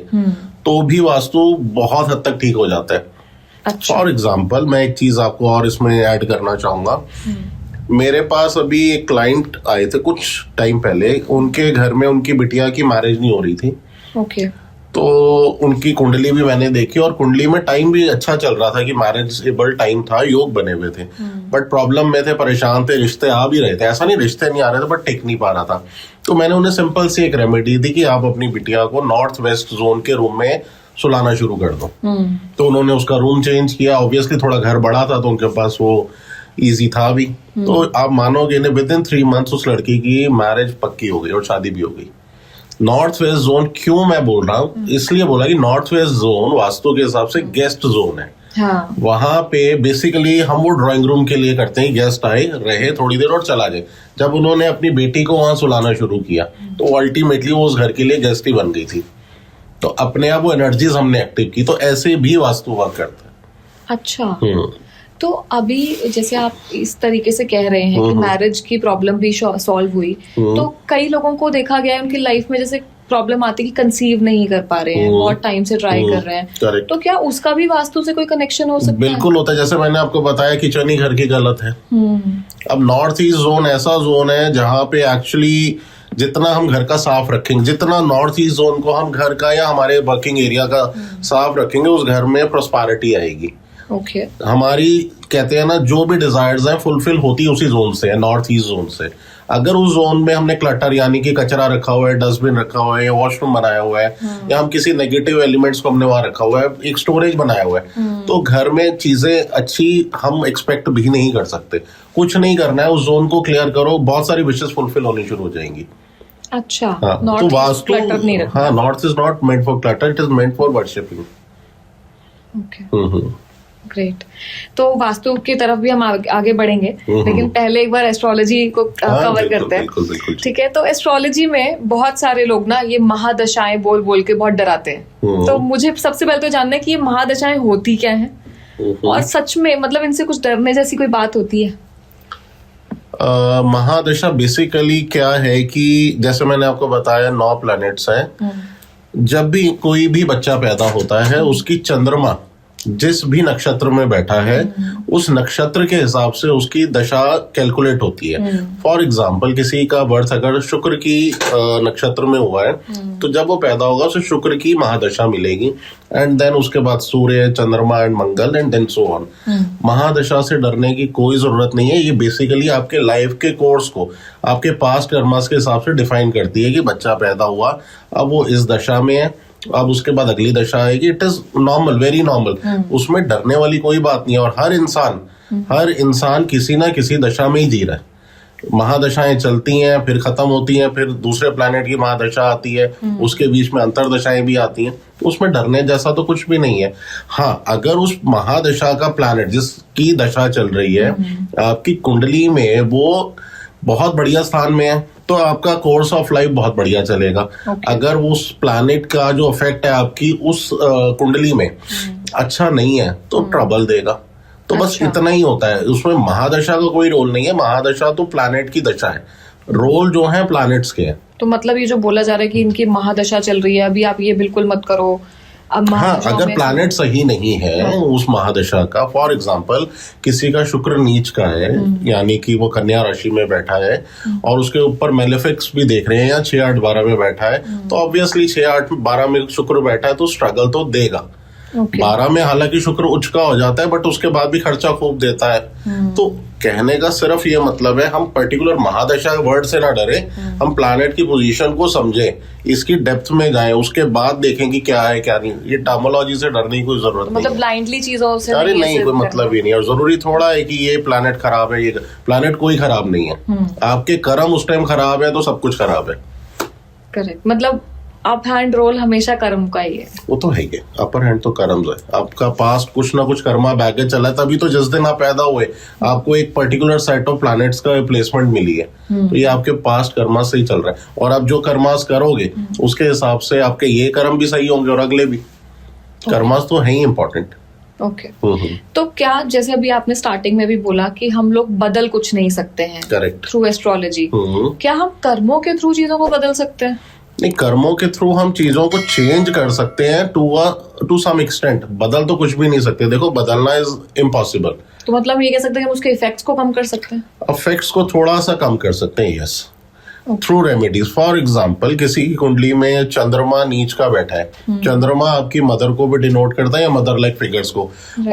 तो भी वास्तु बहुत हद तक ठीक हो जाता है। अच्छा। फॉर एग्जाम्पल मैं एक चीज आपको और इसमें ऐड करना चाहूंगा। मेरे पास अभी एक क्लाइंट आए थे कुछ टाइम पहले, उनके घर में उनकी बिटिया की मैरिज नहीं हो रही थी। ओके। तो उनकी कुंडली भी मैंने देखी और कुंडली में टाइम भी अच्छा चल रहा था कि मैरिजेबल टाइम था, योग बने हुए थे, बट प्रॉब्लम में थे, परेशान थे, रिश्ते आ भी रहे थे, ऐसा नहीं रिश्ते नहीं आ रहे थे, बट टिक नहीं पा रहा था। तो मैंने उन्हें सिंपल सी एक रेमेडी दी कि आप अपनी बिटिया को नॉर्थ वेस्ट जोन के रूम में सुलाना शुरू कर दो। तो उन्होंने उसका रूम चेंज किया, ऑब्वियसली थोड़ा घर बड़ा था तो उनके पास वो इजी था भी। तो आप मानोगे नहीं, विद इन 3 मंथ्स उस लड़की की मैरिज पक्की हो गई और शादी भी हो गई। नॉर्थ वेस्ट जोन क्यों मैं बोल रहा हूँ, इसलिए बोला कि नॉर्थ वेस्ट जोन वास्तु के हिसाब से गेस्ट जोन है। हाँ। वहां पे बेसिकली हम वो ड्राइंग रूम के लिए करते हैं, गेस्ट आए, रहे थोड़ी देर और चला जाए। जब उन्होंने अपनी बेटी को वहां सुलाना शुरू किया तो अल्टीमेटली वो उस घर के लिए गेस्ट ही बन गई थी। तो अपने आप वो एनर्जीज हमने एक्टिव की, तो ऐसे भी वास्तु वर्क करता है। अच्छा। तो अभी जैसे आप इस तरीके से कह रहे हैं कि मैरिज की प्रॉब्लम भी सॉल्व हुई, तो कई लोगों को देखा गया है उनकी लाइफ में जैसे प्रॉब्लम आती है कि कंसीव नहीं कर पा रहे हैं, बहुत टाइम से ट्राई कर रहे हैं, Correct. तो क्या उसका भी वास्तु से कोई कनेक्शन हो सकता है? बिल्कुल होता है, जैसे मैंने आपको बताया किचन ही घर की गलत है। अब नॉर्थ ईस्ट जोन ऐसा जोन है जहाँ पे एक्चुअली जितना हम घर का साफ रखेंगे, जितना नॉर्थ ईस्ट जोन को हम घर का या हमारे वर्किंग एरिया का साफ रखेंगे, उस घर में प्रॉस्पेरिटी आएगी। ओके। हमारी कहते हैं ना जो भी डिजायर्स हैं फुलफिल होती उसी जोन से है, नॉर्थ ईस्ट जोन से। अगर उस जोन में हमने क्लटर यानी कि कचरा रखा हुआ है, डस्टबिन रखा हुआ है, या वॉशरूम बनाया हुआ है, या हम किसी नेगेटिव एलिमेंट्स को हमने वहां रखा हुआ है, एक स्टोरेज बनाया हुआ है, तो घर में चीजें अच्छी हम एक्सपेक्ट भी नहीं कर सकते। कुछ नहीं करना है, उस जोन को क्लियर करो, बहुत सारी विशेष फुलफिल होनी शुरू हो जाएंगी। अच्छा। हाँ, तो वास्तु, हाँ, north is not meant for clutter, it is meant for worshipping. Okay, great. तो वास्तु की तरफ भी हम आगे बढ़ेंगे, लेकिन पहले एक बार एस्ट्रोलॉजी को कवर करते हैं। ठीक है। तो एस्ट्रोलॉजी में बहुत सारे लोग ना ये महादशाएं बोल बोल के बहुत डराते हैं, तो मुझे सबसे पहले तो जानना है कि ये महादशाएं होती क्या हैं, और सच में मतलब इनसे कुछ डरने जैसी कोई बात होती है? महादशा बेसिकली क्या है कि जैसे मैंने आपको बताया 9 प्लैनेट्स हैं। जब भी कोई भी बच्चा पैदा होता है उसकी चंद्रमा जिस भी नक्षत्र में बैठा है उस नक्षत्र के हिसाब से उसकी दशा कैलकुलेट होती है। फॉर एग्जाम्पल किसी का बर्थ अगर शुक्र की नक्षत्र में हुआ है तो जब वो पैदा होगा उसे शुक्र की महादशा मिलेगी, एंड देन उसके बाद सूर्य, चंद्रमा एंड मंगल एंड देन सो ऑन। महादशा से डरने की कोई जरूरत नहीं है। ये बेसिकली आपके लाइफ के कोर्स को आपके पास्ट कर्मास के हिसाब से डिफाइन करती है कि बच्चा पैदा हुआ, अब वो इस दशा में है, अब उसके बाद अगली दशा आएगी। It is normal, very normal. उसमें डरने वाली कोई बात नहीं है। और हर इंसान किसी ना किसी दशा में ही जी रहा है। महादशाएं चलती हैं, फिर खत्म होती हैं, फिर दूसरे प्लैनेट की महादशा आती है, उसके बीच में अंतरदशाएं भी आती हैं। तो उसमें डरने जैसा तो कुछ भी नहीं है। हाँ, अगर उस महादशा का प्लैनेट जिसकी दशा चल रही है आपकी कुंडली में वो बहुत बढ़िया स्थान में है तो आपका कोर्स ऑफ लाइफ बहुत बढ़िया चलेगा। अगर उस प्लैनेट का जो इफेक्ट है आपकी उस कुंडली में अच्छा नहीं है तो ट्रबल देगा। तो बस इतना ही होता है। उसमें महादशा का कोई रोल नहीं है। महादशा तो प्लैनेट की दशा है, रोल जो है प्लैनेट्स के हैं। तो मतलब ये जो बोला जा रहा है कि इनकी महादशा चल रही है अभी, आप ये बिल्कुल मत करो। अब हाँ, अगर प्लैनेट सही नहीं है उस महादशा का, फॉर एग्जांपल किसी का शुक्र नीच का है, यानी कि वो कन्या राशि में बैठा है और उसके ऊपर मेलेफिक्स भी देख रहे हैं या 6, 8, 12 में बैठा है, तो ऑब्वियसली 6, 8, 12 में शुक्र बैठा है तो स्ट्रगल तो देगा। 12 में हालांकि शुक्र उच्च का हो जाता है बट उसके बाद भी खर्चा खूब देता है। तो कहने का सिर्फ ये मतलब है हम पर्टिकुलर महादशा वर्ड से ना डरे, हम प्लैनेट की पोजीशन को समझे, इसकी डेप्थ में जाएं, उसके बाद देखें कि क्या है क्या नहीं। ये टर्मोलॉजी से डरने की कोई जरूरत नहीं। मतलब ब्लाइंडली चीजों से अरे नहीं, कोई मतलब ही नहीं। और जरूरी थोड़ा है कि ये प्लैनेट खराब है, ये प्लैनेट कोई खराब नहीं है। आपके कर्म उस टाइम खराब है तो सब कुछ खराब है। करेक्ट, मतलब अप हैंड रोल हमेशा कर्म का ही है। वो तो है ही, अपर हैंड तो कर्म है। आपका पास्ट कुछ ना कुछ कर्मा बैगेज चला है, तभी तो जिस दिन आप पैदा हुए आपको एक पर्टिकुलर सेट ऑफ प्लैनेट्स का प्लेसमेंट मिली है। तो ये आपके पास्ट कर्मा से ही चल रहा है। और आप जो कर्मास करोगे उसके हिसाब से आपके ये कर्म भी सही होंगे और अगले भी। कर्मास तो है ही इम्पोर्टेंट। ओके, तो क्या जैसे अभी आपने स्टार्टिंग में भी बोला कि हम लोग बदल कुछ नहीं सकते हैं करेक्ट थ्रू एस्ट्रोलॉजी, क्या हम कर्मों के थ्रू चीजों को बदल सकते हैं? नहीं, कर्मों के थ्रू हम चीजों को चेंज कर सकते हैं टू सम एक्सटेंट। बदल तो कुछ भी नहीं सकते। देखो, बदलना इज इम्पॉसिबल। तो मतलब हम ये कह सकते हैं कि हम उसके इफेक्ट्स को कम कर सकते हैं? इफेक्ट्स को थोड़ा सा कम कर सकते हैं, yes, through remedies. For example किसी की कुंडली में चंद्रमा नीच का बैठा है। चंद्रमा आपकी मदर को भी डिनोट करता है या मदर लाइक फिगर्स को,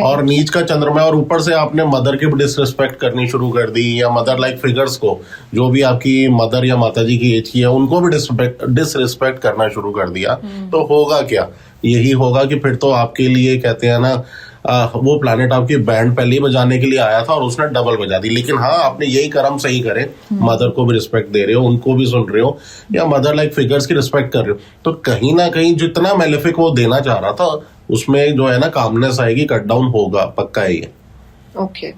और नीच का चंद्रमा और ऊपर से आपने मदर की भी डिसरिस्पेक्ट करनी शुरू कर दी या मदर लाइक फिगर्स को, जो भी आपकी मदर या माताजी की एज की है, उनको भी डिसरिस्पेक्ट करना शुरू कर दिया, तो होगा क्या? यही होगा कि फिर तो आपके लिए कहते हैं ना, वो प्लैनेट आपकी बैंड पहले ही बजाने के लिए आया था और उसने डबल बजा दी। लेकिन हाँ, आपने यही कर्म सही करे, मदर को भी रिस्पेक्ट दे रहे हो, उनको भी सुन रहे हो, या मदर लाइक फिगर्स की रिस्पेक्ट कर रहे हो, तो कहीं ना कहीं जितना मेलेफिक वो देना चाह रहा था उसमें जो है ना कामनेस आएगी, कट डाउन होगा, पक्का है ये। ओके,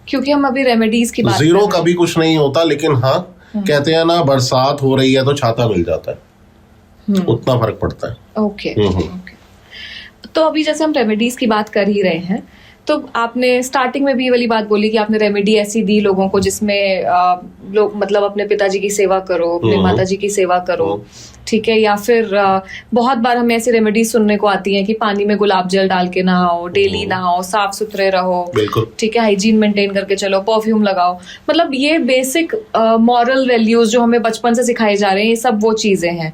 क्योंकि हम अभी रेमेडीज की बात जीरो कभी कुछ नहीं होता, लेकिन हाँ कहते हैं ना, बरसात हो रही है तो छाता मिल जाता है, उतना फर्क पड़ता है। ओके। तो अभी जैसे हम रेमेडीज की बात कर ही रहे हैं, तो आपने स्टार्टिंग में भी ये वाली बात बोली कि आपने रेमेडी ऐसी दी लोगों को जिसमें लोग मतलब अपने पिताजी की सेवा करो, अपने माताजी की सेवा करो, ठीक है, या फिर बहुत बार हमें ऐसी रेमेडीज सुनने को आती हैं कि पानी में गुलाब जल डाल के नहाओ, डेली नहाओ, साफ सुथरे रहो, ठीक है, हाइजीन मेंटेन करके चलो, परफ्यूम लगाओ। मतलब ये बेसिक मॉरल वैल्यूज जो हमें बचपन से सिखाए जा रहे हैं, ये सब वो चीजें हैं,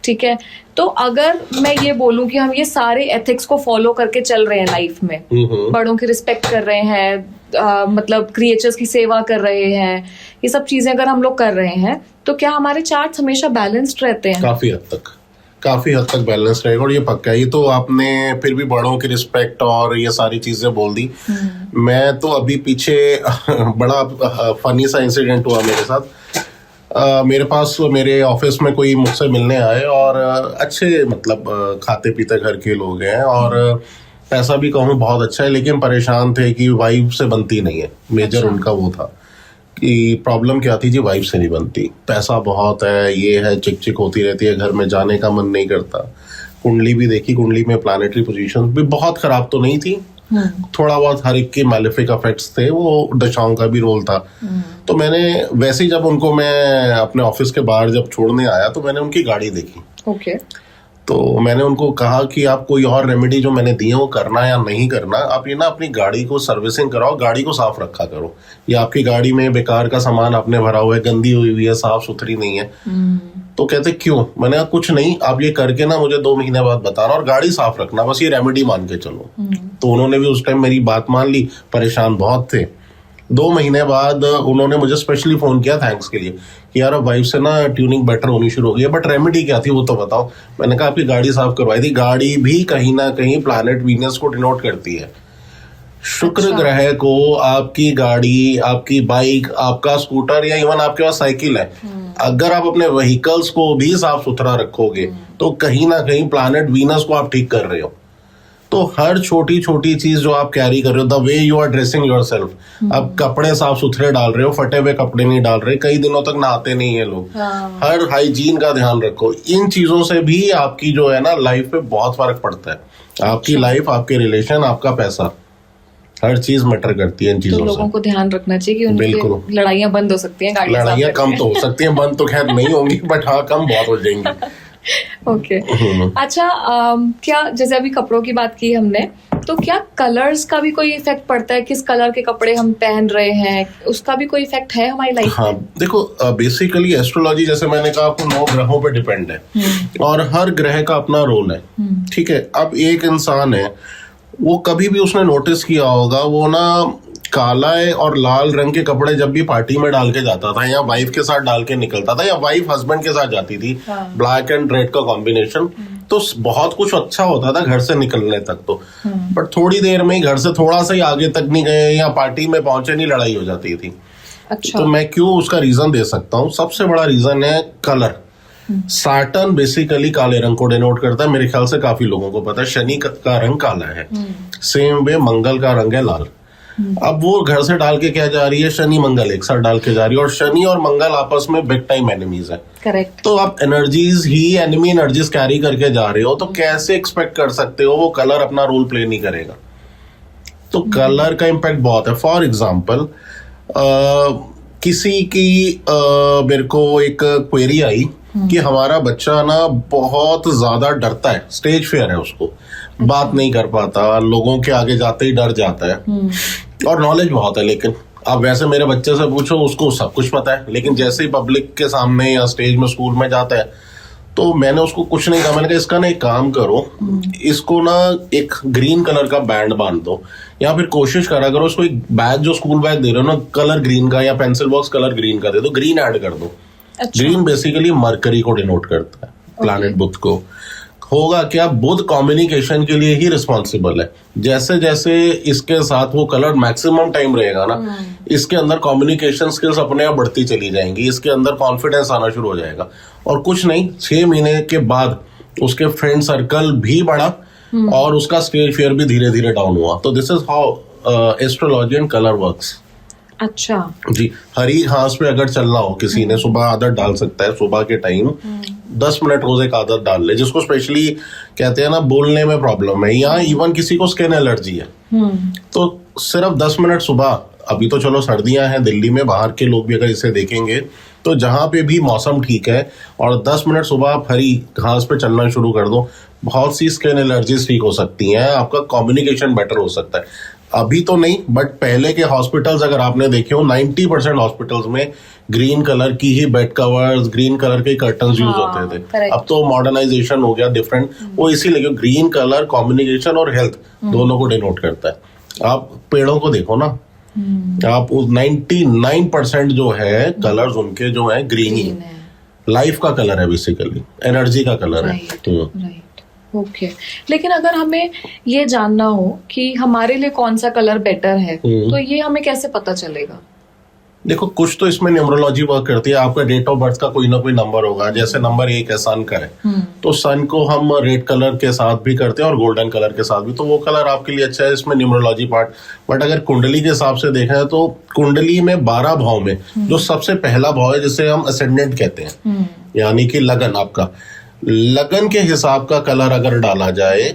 ठीक है। तो अगर मैं ये बोलूं कि हम ये सारे एथिक्स को फॉलो करके चल रहे हैं लाइफ में, बड़ों की रिस्पेक्ट कर रहे हैं, मतलब क्रिएचर्स की सेवा कर रहे हैं, ये सब चीजें अगर हम लोग कर रहे हैं, तो क्या हमारे चार्ट्स हमेशा बैलेंस्ड रहते हैं? काफी हद तक बैलेंस रहेगा। और ये पक्का है। ये तो आपने फिर भी बड़ों की रिस्पेक्ट और ये सारी चीजें बोल दी। मैं तो अभी पीछे बड़ा फनी सा इंसिडेंट हुआ मेरे साथ। मेरे पास मेरे ऑफिस में कोई मुझसे मिलने आए और अच्छे मतलब खाते पीते घर के लोग हैं और पैसा भी कहूँ बहुत अच्छा है, लेकिन परेशान थे कि वाइफ से बनती नहीं है। मेजर उनका वो था कि प्रॉब्लम क्या थी जी, वाइफ से नहीं बनती, पैसा बहुत है, ये है, चिक चिक होती रहती है, घर में जाने का मन नहीं करता। कुंडली भी देखी, कुंडली में प्लैनेटरी पोजीशन भी बहुत खराब तो नहीं थी, थोड़ा बहुत हर एक के मैलेफिक इफेक्ट्स थे, वो दशाओं का भी रोल था। तो मैंने वैसे ही जब उनको मैं अपने ऑफिस के बाहर जब छोड़ने आया तो मैंने उनकी गाड़ी देखी। ओके। तो मैंने उनको कहा कि आप कोई और रेमेडी जो मैंने दी है वो करना या नहीं करना, आप ये ना अपनी गाड़ी को सर्विसिंग कराओ, गाड़ी को साफ रखा करो। या आपकी गाड़ी में बेकार का सामान आपने भरा हुआ है, गंदी हुई हुई है, साफ सुथरी नहीं है। तो कहते क्यों? मैंने कहा कुछ नहीं, आप ये करके ना मुझे 2 महीने बाद बताना और गाड़ी साफ रखना, बस ये रेमेडी मान के चलो। तो उन्होंने भी उस टाइम मेरी बात मान ली, परेशान बहुत थे। 2 महीने बाद उन्होंने मुझे स्पेशली फोन किया थैंक्स के लिए कि यार अब वाइफ से ना ट्यूनिंग बेटर होनी शुरू हो गई है, बट रेमेडी क्या थी वो तो बताओ। मैंने कहा आपकी गाड़ी साफ करवाई थी। गाड़ी भी कहीं ना कहीं प्लैनेट वीनस को डिनोट करती है, शुक्र ग्रह को। आपकी गाड़ी, आपकी बाइक, आपका स्कूटर या इवन आपके पास साइकिल है, अगर आप अपने व्हीकल्स को भी साफ सुथरा रखोगे तो कहीं ना कहीं प्लैनेट वीनस को आप ठीक कर रहे हो। तो हर छोटी छोटी चीज जो आप कैरी कर रहे हो, the way you are dressing yourself, अब कपड़े साफ सुथरे डाल रहे हो, फटे हुए कपड़े नहीं डाल रहे, कई दिनों तक नहाते नहीं है लोग, हर हाइजीन का ध्यान रखो। इन चीजों से भी आपकी जो है ना लाइफ पे बहुत फर्क पड़ता है। आपकी लाइफ, आपके रिलेशन, आपका पैसा, हर चीज मैटर करती है इन चीजों तो लोगों से। को ध्यान रखना चाहिए कि बिल्कुल। उनकी लड़ाइयाँ बंद हो सकती हैं, गाड़ियाँ साफ लड़ाइयाँ करके। कम तो हो सकती हैं, बंद तो खैर नहीं होंगी, बट हाँ कम बहुत हो जाएंगी। ओके। अच्छा, क्या जैसे अभी कपड़ों की बात की हमने, तो क्या कलर्स का भी कोई इफेक्ट पड़ता है? किस कलर के कपड़े हम पहन रहे हैं, उसका भी कोई इफेक्ट है हमारी लाइफ? हाँ देखो, बेसिकली एस्ट्रोलॉजी जैसे मैंने कहा आपको 9 ग्रहों पे डिपेंड है और हर ग्रह का अपना रोल है। ठीक है, अब एक इंसान है, वो कभी भी उसने नोटिस किया होगा, वो ना काला और लाल रंग के कपड़े जब भी पार्टी में डाल के जाता था या वाइफ के साथ डाल के निकलता था या वाइफ हस्बैंड के साथ जाती थी, ब्लैक एंड रेड का कॉम्बिनेशन, तो बहुत कुछ अच्छा होता था घर से निकलने तक तो। बट थोड़ी देर में ही घर से थोड़ा सा ही आगे तक नहीं गए या पार्टी में पहुंचे नहीं, लड़ाई हो जाती थी। अच्छा। तो मैं क्यों उसका रीजन दे सकता हूँ। सबसे बड़ा रीजन है कलर। सैटर्न बेसिकली काले रंग को डिनोट करता है, मेरे ख्याल से काफी लोगों को पता है। शनि का रंग काला है, सेम वे मंगल का रंग है लाल। अब वो घर से डाल के क्या जा रही है, शनि मंगल एक साथ डाल के जा रही है, और शनि और मंगल आपस में बिग टाइम एनिमीज है। करेक्ट। तो आप एनर्जीज ही एनिमी एनर्जीज कैरी करके जा रहे हो, तो कैसे एक्सपेक्ट कर सकते हो वो कलर अपना रोल प्ले नहीं करेगा। तो कलर का इम्पैक्ट बहुत है। फॉर एग्जाम्पल किसी की मेरे को एक क्वेरी आई कि हमारा बच्चा ना बहुत ज्यादा डरता है, स्टेज फियर है उसको, बात नहीं कर पाता, लोगों के आगे जाते ही डर जाता है, और नॉलेज बहुत है। लेकिन अब वैसे मेरे बच्चे से पूछो, उसको सब कुछ पता है, लेकिन जैसे ही पब्लिक के सामने या स्टेज में स्कूल में जाता है, तो मैंने उसको कुछ नहीं कहा। मैंने कहा इसका ना एक काम करो, इसको ना एक ग्रीन कलर का बैंड बांध दो, या फिर कोशिश करा करो इसको एक बैग, जो स्कूल बैग दे रहे हो ना, कलर ग्रीन का या पेंसिल बॉक्स कलर ग्रीन का दे दो, ग्रीन ऐड कर दो। अच्छा। ग्रीन बेसिकली मरकरी को डिनोट करता है, प्लैनेट बुध को। होगा क्या, बुध कम्युनिकेशन के लिए ही रिस्पॉन्सिबल है। जैसे जैसे इसके साथ वो कलर मैक्सिमम टाइम रहेगा ना, इसके अंदर कम्युनिकेशन स्किल्स अपने आप बढ़ती चली जाएंगी, इसके अंदर कॉन्फिडेंस आना शुरू हो जाएगा। और कुछ नहीं, 6 महीने के बाद उसके फ्रेंड सर्कल भी बढ़ा और उसका स्टेज फियर भी धीरे धीरे डाउन हुआ। तो this is how astrology and colour works. अच्छा जी। हरी घास पे अगर चलना हो किसी ने, सुबह आदत डाल सकता है, सुबह के टाइम 10 मिनट रोज एक आदत डाल ले, जिसको स्पेशली कहते हैं ना बोलने में प्रॉब्लम है, या इवन किसी को स्किन एलर्जी है, तो सिर्फ 10 मिनट सुबह। अभी तो चलो सर्दियां हैं दिल्ली में, बाहर के लोग भी अगर इसे देखेंगे तो जहां पे भी मौसम ठीक है और 10 मिनट सुबह आप हरी घास पे चलना शुरू कर दो, बहुत सी स्किन एलर्जीज ठीक हो सकती हैं, आपका कम्युनिकेशन बेटर हो सकता है। अभी तो नहीं, बट पहले के हॉस्पिटल्स अगर आपने देखे हो, 90% हॉस्पिटल्स में ग्रीन कलर की ही बेड कवर्स, ग्रीन कलर के कर्टन्स यूज होते थे। correct. अब तो मॉडर्नाइजेशन हो गया डिफरेंट, वो इसीलिए ग्रीन कलर कम्युनिकेशन और हेल्थ दोनों को डिनोट करता है। आप पेड़ों को देखो ना, आप 99% जो है कलर्स उनके जो है ग्रीन ही, लाइफ का कलर है, बेसिकली एनर्जी का कलर है। राइट। ओके। लेकिन अगर हमें ये जानना हो कि हमारे लिए कौन सा कलर बेटर है, तो ये हमें कैसे पता चलेगा? देखो, कुछ तो इसमें न्यूमरोलॉजी वर्क करती है। आपका डेट ऑफ बर्थ का कोई ना कोई नंबर होगा, जैसे नंबर 1 है, सन का है, तो सन को हम रेड कलर के साथ भी करते हैं और गोल्डन कलर के साथ भी, तो वो कलर आपके लिए अच्छा है, इसमें न्यूमरोलॉजी पार्ट। बट अगर कुंडली के हिसाब से देखा है तो कुंडली में 12 भाव में जो सबसे पहला भाव है, जिसे हम असेंडेंट कहते हैं, यानी कि लगन, आपका लगन के हिसाब का कलर अगर डाला जाए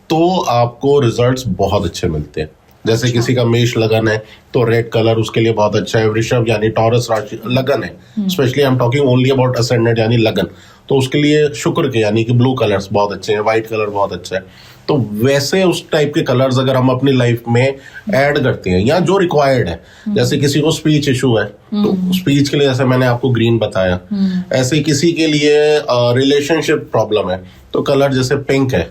तो आपको रिजल्ट्स बहुत अच्छे मिलते हैं। जैसे किसी का मेष लगन है तो रेड कलर उसके लिए बहुत अच्छा है। वृषभ यानी टॉरस राशि लगन है, specially I am talking only about ascendant यानी लगन, तो उसके लिए शुक्र के यानी कि ब्लू कलर्स बहुत अच्छे हैं, व्हाइट कलर बहुत अच्छा है। तो वैसे उस टाइप के कलर्स अगर हम अपनी लाइफ में ऐड करते हैं या जो रिक्वायर्ड है, जैसे किसी को स्पीच इशू है तो स्पीच के लिए जैसे मैंने आपको ग्रीन बताया, ऐसे किसी के लिए रिलेशनशिप प्रॉब्लम है तो कलर जैसे पिंक है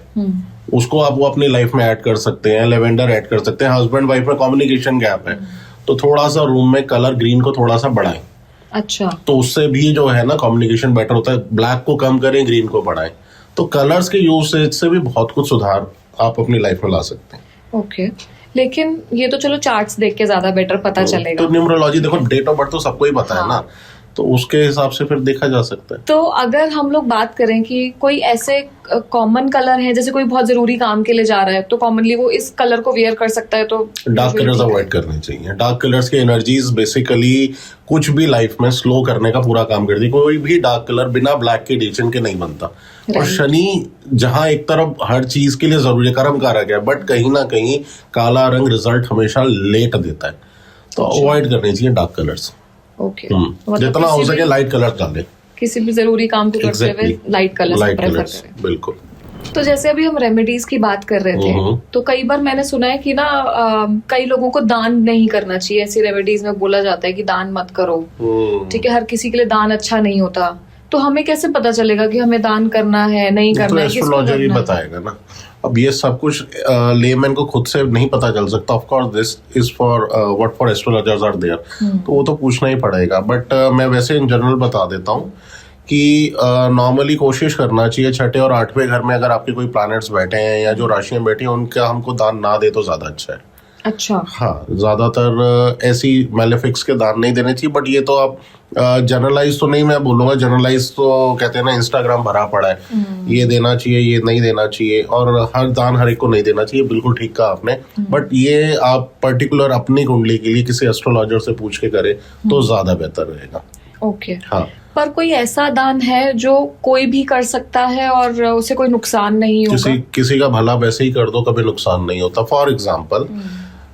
उसको आप वो अपनी लाइफ में ऐड कर सकते हैं, लेवेंडर ऐड कर सकते हैं। हस्बैंड वाइफ में कम्युनिकेशन गैप है तो थोड़ा सा रूम में कलर ग्रीन को थोड़ा सा बढ़ाएं, अच्छा, तो उससे भी जो है ना कम्युनिकेशन बेटर होता है। ब्लैक को कम करें, ग्रीन को बढ़ाएं, तो कलर्स के यूसेज से भी बहुत कुछ सुधार आप अपनी लाइफ में ला सकते हैं। ओके, लेकिन ये तो चलो चार्ट्स देख के ज्यादा बेटर पता चलेगा। तो न्यूमरोलॉजी देखो, डेट ऑफ बर्थ तो सबको ही पता है ना, तो उसके हिसाब से फिर देखा जा सकता है। तो अगर हम लोग बात करें कि कोई ऐसे कॉमन कलर है, जैसे कोई बहुत जरूरी काम के लिए जा रहा है तो कॉमनली वो इस कलर को वेयर कर सकता है, तो डार्क कलर्स अवॉइड करने चाहिए। डार्क कलर्स की एनर्जीज बेसिकली कुछ भी लाइफ में स्लो करने का पूरा काम करती है। कोई भी डार्क कलर बिना ब्लैक के एडिशन के नहीं बनता। और शनि जहां एक तरफ हर चीज के लिए जरूरी कर्म कारक है, बट कहीं ना कहीं काला रंग रिजल्ट हमेशा लेट देता है, तो अवॉइड करने चाहिए डार्क कलर्स। ओके, जितना हो सके लाइट कलर डालें, किसी भी जरूरी काम को करते हुए लाइट कलर प्रेफर करें। बिल्कुल। तो जैसे अभी हम रेमेडीज की बात कर रहे थे, तो कई बार मैंने सुना है कि ना कई लोगों को दान नहीं करना चाहिए। ऐसी रेमेडीज में बोला जाता है कि दान मत करो, ठीक है, हर किसी के लिए दान अच्छा नहीं होता। तो हमें कैसे पता चलेगा कि हमें दान करना है नहीं करना है? एस्ट्रोलॉजर ही बताएगा ना। अब ये सब कुछ लेमैन को खुद से नहीं पता चल सकता। Of course this is for what for astrologers are there, तो वो तो पूछना ही पड़ेगा। बट मैं वैसे इन जनरल बता देता हूँ कि नॉर्मली कोशिश करना चाहिए 6ठे और 8वें घर में अगर आपके कोई प्लैनेट्स बैठे हैं या जो राशियां बैठी हैं उनका हमको दान ना दे तो ज्यादा अच्छा है। अच्छा, हाँ, ज्यादातर ऐसी मैलेफिक्स के दान नहीं देने चाहिए। बट ये तो आप जनरलाइज तो नहीं मैं बोलूंगा, जनरलाइज तो कहते हैं ना इंस्टाग्राम भरा पड़ा है, ये देना चाहिए ये नहीं देना चाहिए, और हर दान हर एक को नहीं देना चाहिए। बिल्कुल ठीक कहा आपने। बट ये आप पर्टिकुलर अपनी कुंडली के लिए किसी एस्ट्रोलॉजर से पूछ के करें तो ज्यादा बेहतर रहेगा। ओके, हाँ। पर कोई ऐसा दान है जो कोई भी कर सकता है और उसे कोई नुकसान नहीं होगा? किसी का भला वैसे ही कर दो, कभी नुकसान नहीं होता। फॉर एग्जाम्पल,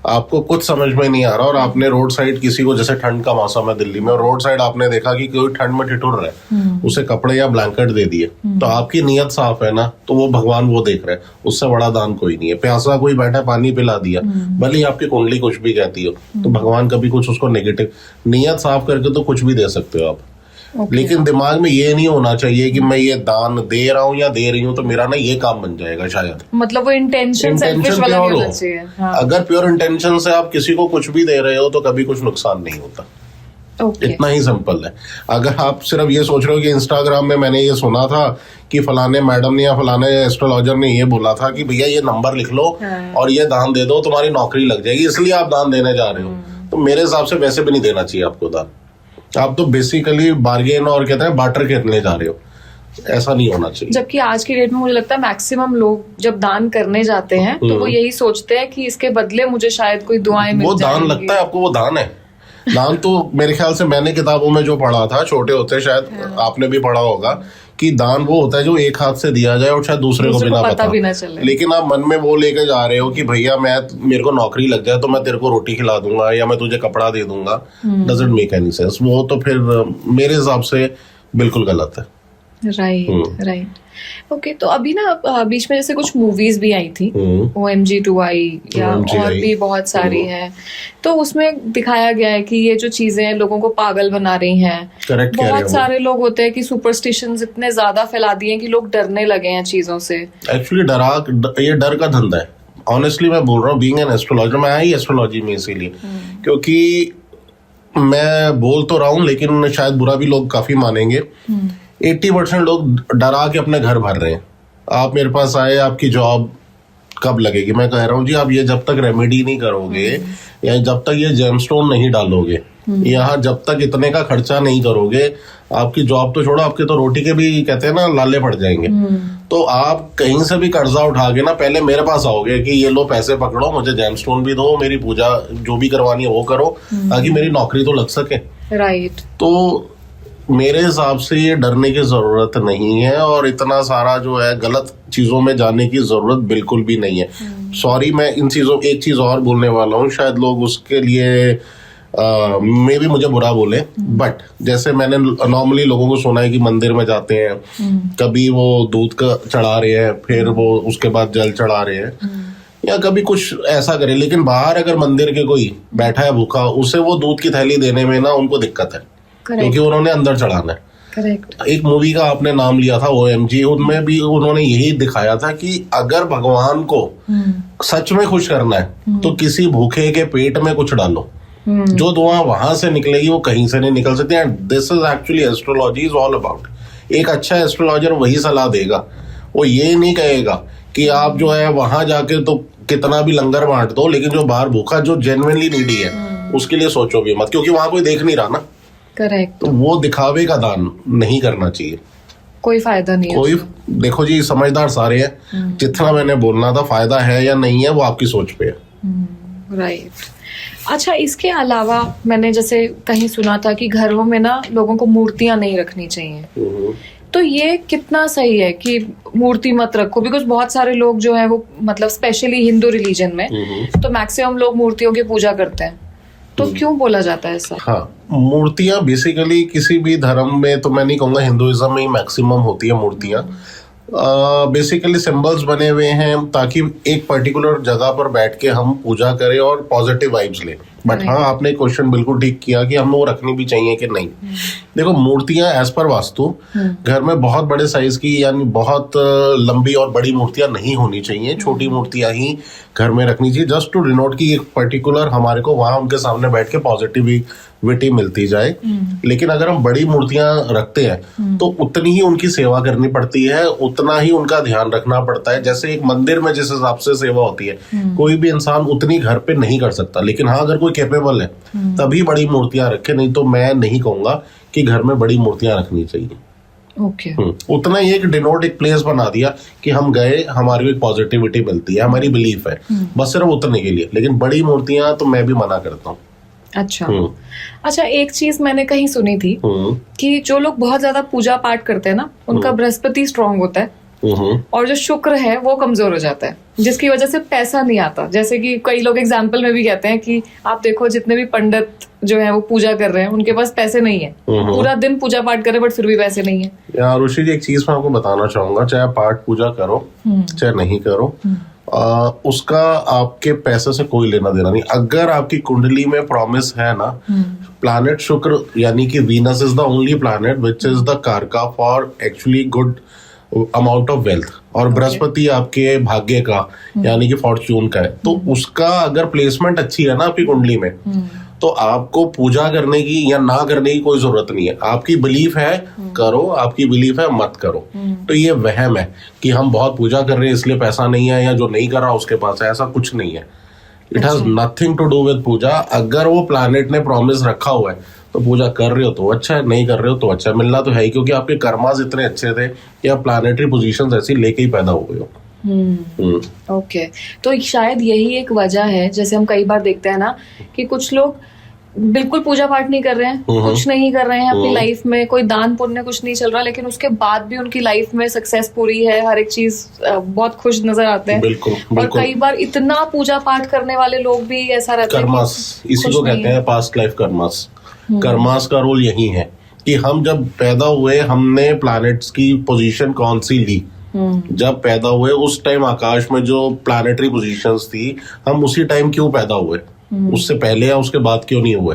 आपको कुछ समझ में नहीं आ रहा और आपने रोड साइड किसी को, जैसे ठंड का मौसम है दिल्ली में, और रोड साइड आपने देखा कि कोई ठंड में ठिठुर रहा है, उसे कपड़े या ब्लैंकेट दे दिए, तो आपकी नीयत साफ है ना, तो वो भगवान वो देख रहे हैं। उससे बड़ा दान कोई नहीं है। प्यासा कोई बैठा पानी पिला दिया, भले ही आपकी कुंडली कुछ भी कहती हो, तो भगवान कभी कुछ उसको नेगेटिव, नीयत साफ करके तो कुछ भी दे सकते हो आप। लेकिन दिमाग में ये नहीं होना चाहिए कि मैं ये दान दे रहा हूँ या दे रही हूँ तो मेरा ना ये काम बन जाएगा शायद। मतलब वो इंटेंशन सेल्फिश वाला नहीं होना चाहिए। हाँ। अगर प्योर इंटेंशन से आप किसी को कुछ भी दे रहे हो तो कभी कुछ नुकसान नहीं होता। इतना ही सिंपल है। अगर आप सिर्फ ये सोच रहे हो कि इंस्टाग्राम में मैंने ये सुना था कि फलाने मैडम ने या फलाने एस्ट्रोलॉजर ने ये बोला था कि भैया ये नंबर लिख लो और ये दान दे दो, तुम्हारी नौकरी लग जाएगी, इसलिए आप दान देने जा रहे हो, तो मेरे हिसाब से वैसे भी नहीं देना चाहिए आपको दान। आप तो बेसिकली बार्गेन और कहते हैं बार्टर खेलने जा रहे हो, ऐसा नहीं होना चाहिए। जबकि आज की डेट में मुझे लगता है मैक्सिमम लोग जब दान करने जाते हैं तो वो यही सोचते हैं कि इसके बदले मुझे शायद कोई दुआएं मिल जाएंगी। वो दान लगता है आपको, वो दान है। दान तो मेरे ख्याल से मैंने किताबों में जो पढ़ा था छोटे होते, शायद आपने भी पढ़ा होगा, कि दान वो होता है जो एक हाथ से दिया जाए और शायद दूसरे को बिना पता भी ना चले। लेकिन आप मन में वो लेके जा रहे हो कि भैया मेरे को नौकरी लग जाए तो मैं तेरे को रोटी खिला दूंगा या मैं तुझे कपड़ा दे दूंगा, डजंट मेक एनी सेंस। वो तो फिर मेरे हिसाब से बिल्कुल गलत है। राइट। ओके, तो अभी ना बीच में जैसे कुछ मूवीज भी आई थी, OMG2 आई या और भी बहुत सारी हैं, तो उसमें दिखाया गया है कि ये जो चीजें हैं लोगों को पागल बना रही हैं। बहुत सारे लोग होते हैं कि सुपरस्टिशंस इतने ज्यादा फैला दिए हैं कि लोग डरने लगे हैं चीजों से। एक्चुअली ये डर का धंधा है। ऑनेस्टली मैं बोल रहा हूँ, बीइंग एन एस्ट्रोलॉजर, मैं आई एस्ट्रोलॉजी में इसीलिए क्योंकि मैं बोल तो रहा हूँ लेकिन शायद बुरा भी लोग काफी मानेंगे, 80% लोग डरा के अपने घर भर रहे हैं। आप मेरे पास आए, आपकी जॉब कब लगेगी? मैं कह रहा हूँ जी, आप ये जब तक रेमेडी नहीं करोगे या जब तक ये जेमस्टोन नहीं डालोगे, यहाँ जब तक इतने का खर्चा नहीं करोगे, आपकी जॉब तो छोड़ो, आपके तो रोटी के भी कहते हैं ना लाले पड़ जाएंगे। तो आप कहीं से भी कर्जा उठा के ना पहले मेरे पास आओगे कि ये लो पैसे पकड़ो, मुझे जेमस्टोन भी दो, मेरी पूजा जो भी करवानी है वो करो, ताकि मेरी नौकरी तो लग सके। राइट। तो मेरे हिसाब से ये डरने की जरूरत नहीं है और इतना सारा जो है गलत चीजों में जाने की जरूरत बिल्कुल भी नहीं है। सॉरी, मैं इन चीजों एक चीज और बोलने वाला हूँ, शायद लोग उसके लिए मे भी मुझे बुरा बोले, बट जैसे मैंने नॉर्मली लोगों को सुना है कि मंदिर में जाते हैं, कभी वो दूध का चढ़ा रहे हैं, फिर वो उसके बाद जल चढ़ा रहे हैं, या कभी कुछ ऐसा करे, लेकिन बाहर अगर मंदिर के कोई बैठा है भूखा, उसे वो दूध की थैली देने में ना उनको दिक्कत है, क्योंकि उन्होंने अंदर चढ़ाना है। करेक्ट। एक मूवी का आपने नाम लिया था OMG, उनमें भी उन्होंने यही दिखाया था कि अगर भगवान को सच में खुश करना है तो किसी भूखे के पेट में कुछ डालो, जो दुआ वहां से निकलेगी वो कहीं से नहीं निकल सकती। And this is actually astrology is all about. एक अच्छा एस्ट्रोलॉजर वही सलाह देगा, वो ये नहीं कहेगा कि आप जो है वहां जाके तो कितना भी लंगर बांट दो, लेकिन जो बाहर भूखा जो जेन्युइनली नीडी है उसके लिए सोचो भी मत, क्योंकि वहां कोई देख नहीं रहा ना। करेक्ट। तो वो दिखावे का दान नहीं करना चाहिए, कोई फायदा नहीं है कोई। देखो जी, समझदार सारे हैं, जितना मैंने बोलना था, फायदा है या नहीं है वो आपकी सोच पे है। राइट। अच्छा, इसके अलावा मैंने जैसे कहीं सुना था कि घरों में ना लोगों को मूर्तियां नहीं रखनी चाहिए, तो ये कितना सही है कि मूर्ति मत रखो? बिकॉज बहुत सारे लोग जो है वो मतलब स्पेशली हिंदू रिलीजन में तो मैक्सिमम लोग मूर्तियों की पूजा करते हैं, तो क्यों बोला जाता है ऐसा? हाँ, मूर्तियां बेसिकली किसी भी धर्म में, तो मैं नहीं कहूंगा हिंदुइज्म में ही मैक्सिमम होती है मूर्तियां, बेसिकली सिंबल्स बने हुए हैं ताकि एक पर्टिकुलर जगह पर बैठ के हम पूजा करें और पॉजिटिव वाइब्स लें। बट हाँ, आपने क्वेश्चन बिल्कुल ठीक किया कि हमें वो रखनी भी चाहिए कि नहीं। देखो, मूर्तियां एज पर वास्तु घर में बहुत बड़े साइज की यानी बहुत लंबी और बड़ी मूर्तियां नहीं होनी चाहिए, छोटी मूर्तियां ही घर में रखनी चाहिए, जस्ट टू डिनोट की एक पर्टिकुलर हमारे को वहां उनके सामने बैठ के पॉजिटिविटी मिलती जाए। लेकिन अगर हम बड़ी मूर्तियां रखते हैं तो उतनी ही उनकी सेवा करनी पड़ती है, उतना ही उनका ध्यान रखना पड़ता है। जैसे एक मंदिर में जिस हिसाब से सेवा होती है, कोई भी इंसान उतनी घर पे नहीं कर सकता, लेकिन हाँ अगर कोई कैपेबल है तभी बड़ी मूर्तियां रखे, नहीं तो मैं नहीं कहूंगा कि घर में बड़ी मूर्तियां रखनी चाहिए। ओके। उतना ही एक डिनोट, एक प्लेस बना दिया कि हम गए, हमारी एक पॉजिटिविटी मिलती है, हमारी बिलीफ है, बस सिर्फ उतने के लिए। लेकिन बड़ी मूर्तियां तो मैं भी मना करता हूँ। अच्छा। अच्छा, एक चीज मैंने कहीं सुनी थी कि जो लोग बहुत ज्यादा पूजा पाठ करते हैं ना, उनका बृहस्पति स्ट्रांग होता है और जो शुक्र है वो कमजोर हो जाता है, जिसकी वजह से पैसा नहीं आता। जैसे कि कई लोग एग्जाम्पल में भी कहते हैं कि आप देखो जितने भी पंडित जो है वो पूजा कर रहे हैं उनके पास पैसे नहीं है, पूरा दिन पूजा पाठ करे बट फिर भी पैसे नहीं है। यार ऋषि जी, एक चीज मैं आपको बताना चाहूंगा, चाहे आप पाठ पूजा करो चाहे नहीं करो, उसका आपके पैसे से कोई लेना देना नहीं। अगर आपकी कुंडली में प्रॉमिस है ना, प्लैनेट शुक्र यानी कि Venus is the only planet which is the कारका for actually good amount of wealth, और बृहस्पति आपके भाग्य का यानी कि फॉर्च्यून का है, तो उसका अगर प्लेसमेंट अच्छी है ना आपकी कुंडली में, तो आपको पूजा करने की या ना करने की कोई जरूरत नहीं है। आपकी बिलीफ है करो, आपकी बिलीफ है मत करो। तो ये वहम है कि हम बहुत पूजा कर रहे हैं इसलिए पैसा नहीं है, या जो नहीं कर रहा उसके पास है, ऐसा कुछ नहीं है। It has nothing to do with puja. अगर वो प्लैनेट ने प्रॉमिस रखा हुआ है तो पूजा कर रहे हो तो अच्छा है, नहीं कर रहे हो तो अच्छा है, मिलना तो है ही, क्योंकि आपके कर्मास इतने अच्छे थे या प्लैनेटरी पोजीशंस ऐसी लेके ही पैदा हो गए हो। ओके। तो शायद यही एक वजह है, जैसे हम कई बार देखते हैं ना कि कुछ लोग बिल्कुल पूजा पाठ नहीं कर रहे हैं, कुछ नहीं कर रहे हैं अपनी लाइफ में, कोई दान पुण्य कुछ नहीं चल रहा, लेकिन उसके बाद भी उनकी लाइफ में सक्सेस पूरी है, हर एक चीज बहुत खुश नजर आते हैं। बिल्कुल, और बिल्कुल। कई बार इतना पूजा पाठ करने वाले लोग भी ऐसा रहता है, कर्मास, इसी को कहते हैं पास्ट लाइफ कर्मास। कर्मास का रोल यही है कि हम जब पैदा हुए हमने प्लैनेट्स की पोजीशन कौन सी ली, जब पैदा हुए उस टाइम आकाश में जो प्लैनेटरी पोजीशंस थी, हम उसी टाइम क्यों पैदा हुए, उससे पहले या उसके बाद क्यों नहीं हुए।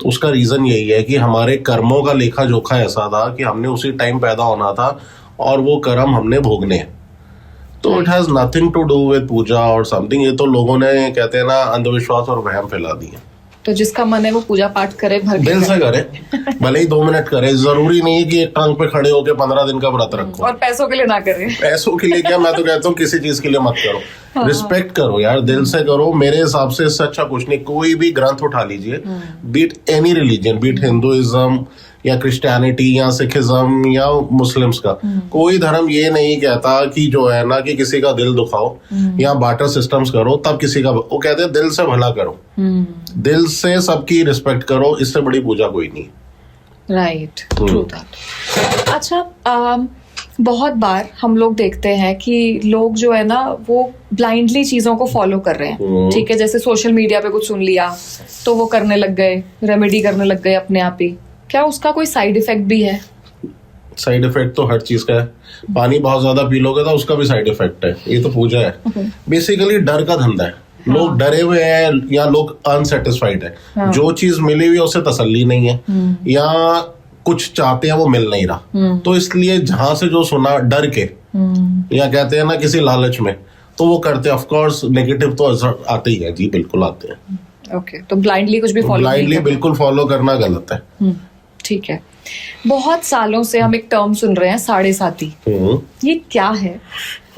तो उसका रीजन यही है कि हमारे कर्मों का लेखा जोखा ऐसा था कि हमने उसी टाइम पैदा होना था और वो कर्म हमने भोगने हैं। तो it has nothing to do with puja और समथिंग। ये तो लोगों ने कहते हैं ना अंधविश्वास और वहम फैला दिए। तो जिसका मन है वो पूजा पाठ करे, भर के दिल से करे, भले ही 2 मिनट करे, जरूरी नहीं है कि एक टांग पे खड़े होकर 15 दिन का व्रत रखो। और पैसों के लिए ना करे। पैसों के लिए क्या, मैं तो कहता हूँ किसी चीज के लिए मत करो, रिस्पेक्ट करो यार, दिल से करो। मेरे हिसाब से इससे अच्छा कुछ नहीं। कोई भी ग्रंथ उठा लीजिए, be it any religion, be it Hinduism या क्रिश्चियनिटी या सिखिज्म या मुस्लिम्स का, कोई धर्म ये नहीं कहता कि जो है ना कि किसी का दिल दुखाओ या बार्टर सिस्टम्स करो तब किसी का, वो कहते हैं दिल से भला करो, दिल से सबकी रिस्पेक्ट करो, इससे बड़ी पूजा कोई नहीं। Right, true that. अच्छा, बहुत बार हम लोग देखते हैं कि लोग जो है ना वो ब्लाइंडली चीजों को फॉलो कर रहे हैं, ठीक है, जैसे सोशल मीडिया पे कुछ सुन लिया तो वो करने लग गए, रेमेडी करने लग गए अपने आप ही। क्या उसका कोई साइड इफेक्ट भी है? साइड इफेक्ट तो हर चीज का है। पानी बहुत ज्यादा पी लोगे तो उसका भी साइड इफेक्ट है। ये तो पूजा है। बेसिकली डर का धंधा है। लोग डरे हुए हैं या लोग अनसेटिस्फाइड है। जो चीज मिली हुई है उसे तसल्ली नहीं है, या कुछ चाहते हैं वो मिल नहीं रहा, तो इसलिए जहां से जो सुना डर के, या कहते हैं ना किसी लालच में, तो वो करते हैं। ऑफ कोर्स नेगेटिव तो असर आते ही है जी, बिल्कुल आते हैं। ओके, तो ब्लाइंडली कुछ भी फॉलो ब्लाइंडली बिल्कुल फॉलो करना गलत है। ठीक है। बहुत सालों से हम एक टर्म सुन रहे हैं, साढ़े साती। ये क्या है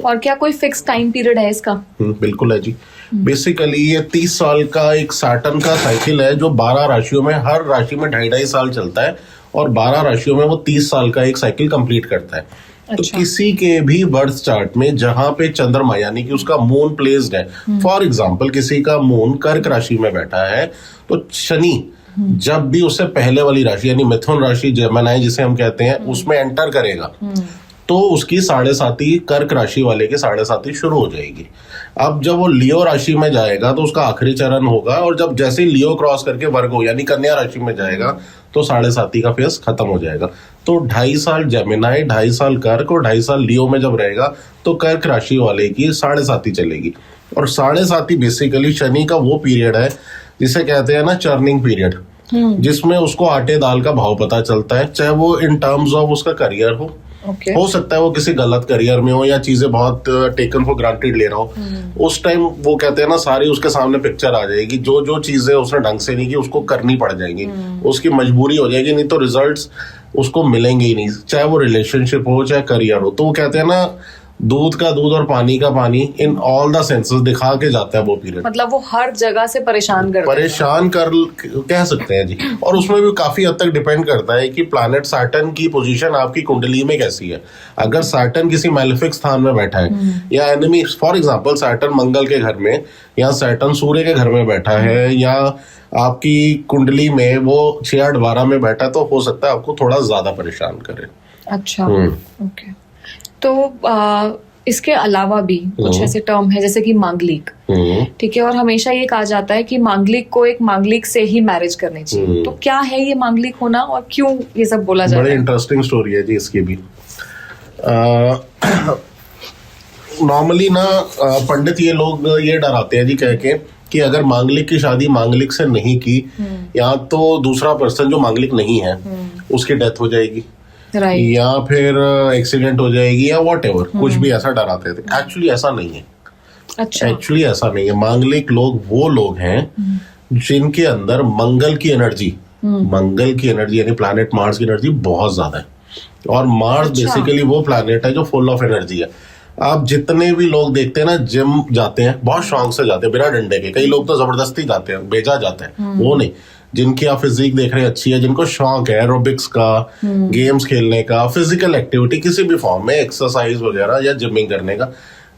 और क्या कोई फिक्स टाइम पीरियड है इसका? बिल्कुल है जी। बेसिकली ये 30 साल का एक सैटर्न का साइकिल है, जो 12 राशियों में, हर राशि में 2.5 साल चलता है, और 12 राशियों में वो 30 साल का एक साइकिल कंप्लीट करता है। अच्छा। तो किसी के भी बर्थ चार्ट में जहां पे चंद्रमा यानी कि उसका मून प्लेस्ड है, फॉर एग्जांपल किसी का मून कर्क राशि में बैठा है, तो शनि जब भी उससे पहले वाली राशि यानी मिथुन राशि, जेमिनी जिसे हम कहते हैं, उसमें एंटर करेगा, तो उसकी 7.5 कर्क राशि वाले की 7.5 शुरू हो जाएगी। अब जब वो लियो राशि में जाएगा तो उसका आखिरी चरण होगा, और जब जैसे ही लियो क्रॉस करके वर्गो यानी कन्या राशि में जाएगा तो 7.5 का फेज खत्म हो जाएगा। तो 2.5 साल जेमिनी, 2.5 साल कर्क और 2.5 साल लियो में जब रहेगा तो कर्क राशि वाले की 7.5 चलेगी। और 7.5 बेसिकली शनि का वो पीरियड है जिसे कहते हैं ना चर्निंग पीरियड, जिसमें उसको आटे दाल का भाव पता चलता है, चाहे वो इन टर्म्स ऑफ उसका करियर हो, हो सकता है वो किसी गलत करियर में हो, या चीजें बहुत टेकन फॉर ग्रांटेड ले रहा हो। उस टाइम वो कहते हैं ना सारी उसके सामने पिक्चर आ जाएगी, जो जो चीजें उसने ढंग से नहीं की उसको करनी पड़ जाएंगी, उसकी मजबूरी हो जाएगी, नहीं तो रिजल्ट्स उसको मिलेंगे ही नहीं, चाहे वो रिलेशनशिप हो चाहे करियर हो। तो वो कहते हैं ना दूध का दूध और पानी का पानी, इन ऑल द सेंसेस दिखा के जाता है वो पीरियड। मतलब वो हर जगह से परेशान कर कह सकते हैं जी। और उसमें भी काफी हद तक डिपेंड करता है कि प्लैनेट सैटर्न की पोजीशन आपकी कुंडली में कैसी है। अगर सैटर्न किसी मैलेफिक स्थान में बैठा है, या एनिमी, फॉर एग्जांपल सैटर्न मंगल के घर में, या सैटर्न सूर्य के घर में बैठा है, या आपकी कुंडली में वो 6-8-12 में बैठा है, तो हो सकता है आपको थोड़ा ज्यादा परेशान करे। अच्छा, ओके। तो इसके अलावा भी कुछ ऐसे टर्म है जैसे कि मांगलिक, ठीक है, और हमेशा ये कहा जाता है कि मांगलिक को एक मांगलिक से ही मैरिज करनी चाहिए। तो क्या है ये मांगलिक होना और क्यों ये सब बोला जाता है? बड़ी इंटरेस्टिंग स्टोरी है जी इसकी भी। नॉर्मली ना पंडित ये लोग ये डराते हैं जी कह के कि अगर मांगलिक की शादी मांगलिक से नहीं की, या तो दूसरा पर्सन जो मांगलिक नहीं है उसकी डेथ हो जाएगी, या फिर एक्सीडेंट हो जाएगी, या व्हाटएवर, कुछ भी ऐसा डराते थे। एक्चुअली ऐसा नहीं है। अच्छा। एक्चुअली ऐसा नहीं है। मांगलिक लोग वो लोग हैं जिनके अंदर मंगल की एनर्जी यानी प्लैनेट मार्स की एनर्जी बहुत ज्यादा है, और मार्स बेसिकली वो प्लैनेट है जो फुल ऑफ एनर्जी है। आप जितने भी लोग देखते हैं ना जिम जाते हैं, बहुत शौक से जाते हैं बिना डंडे के, कई लोग तो जबरदस्ती जाते हैं, भेजा जाते हैं, वो नहीं। जिनकी आप फिजिक देख रहे हैं अच्छी है, जिनको शौक है एरोबिक्स का, गेम्स खेलने का, फिजिकल एक्टिविटी किसी भी फॉर्म में, एक्सरसाइज वगैरह या जिमिंग करने का,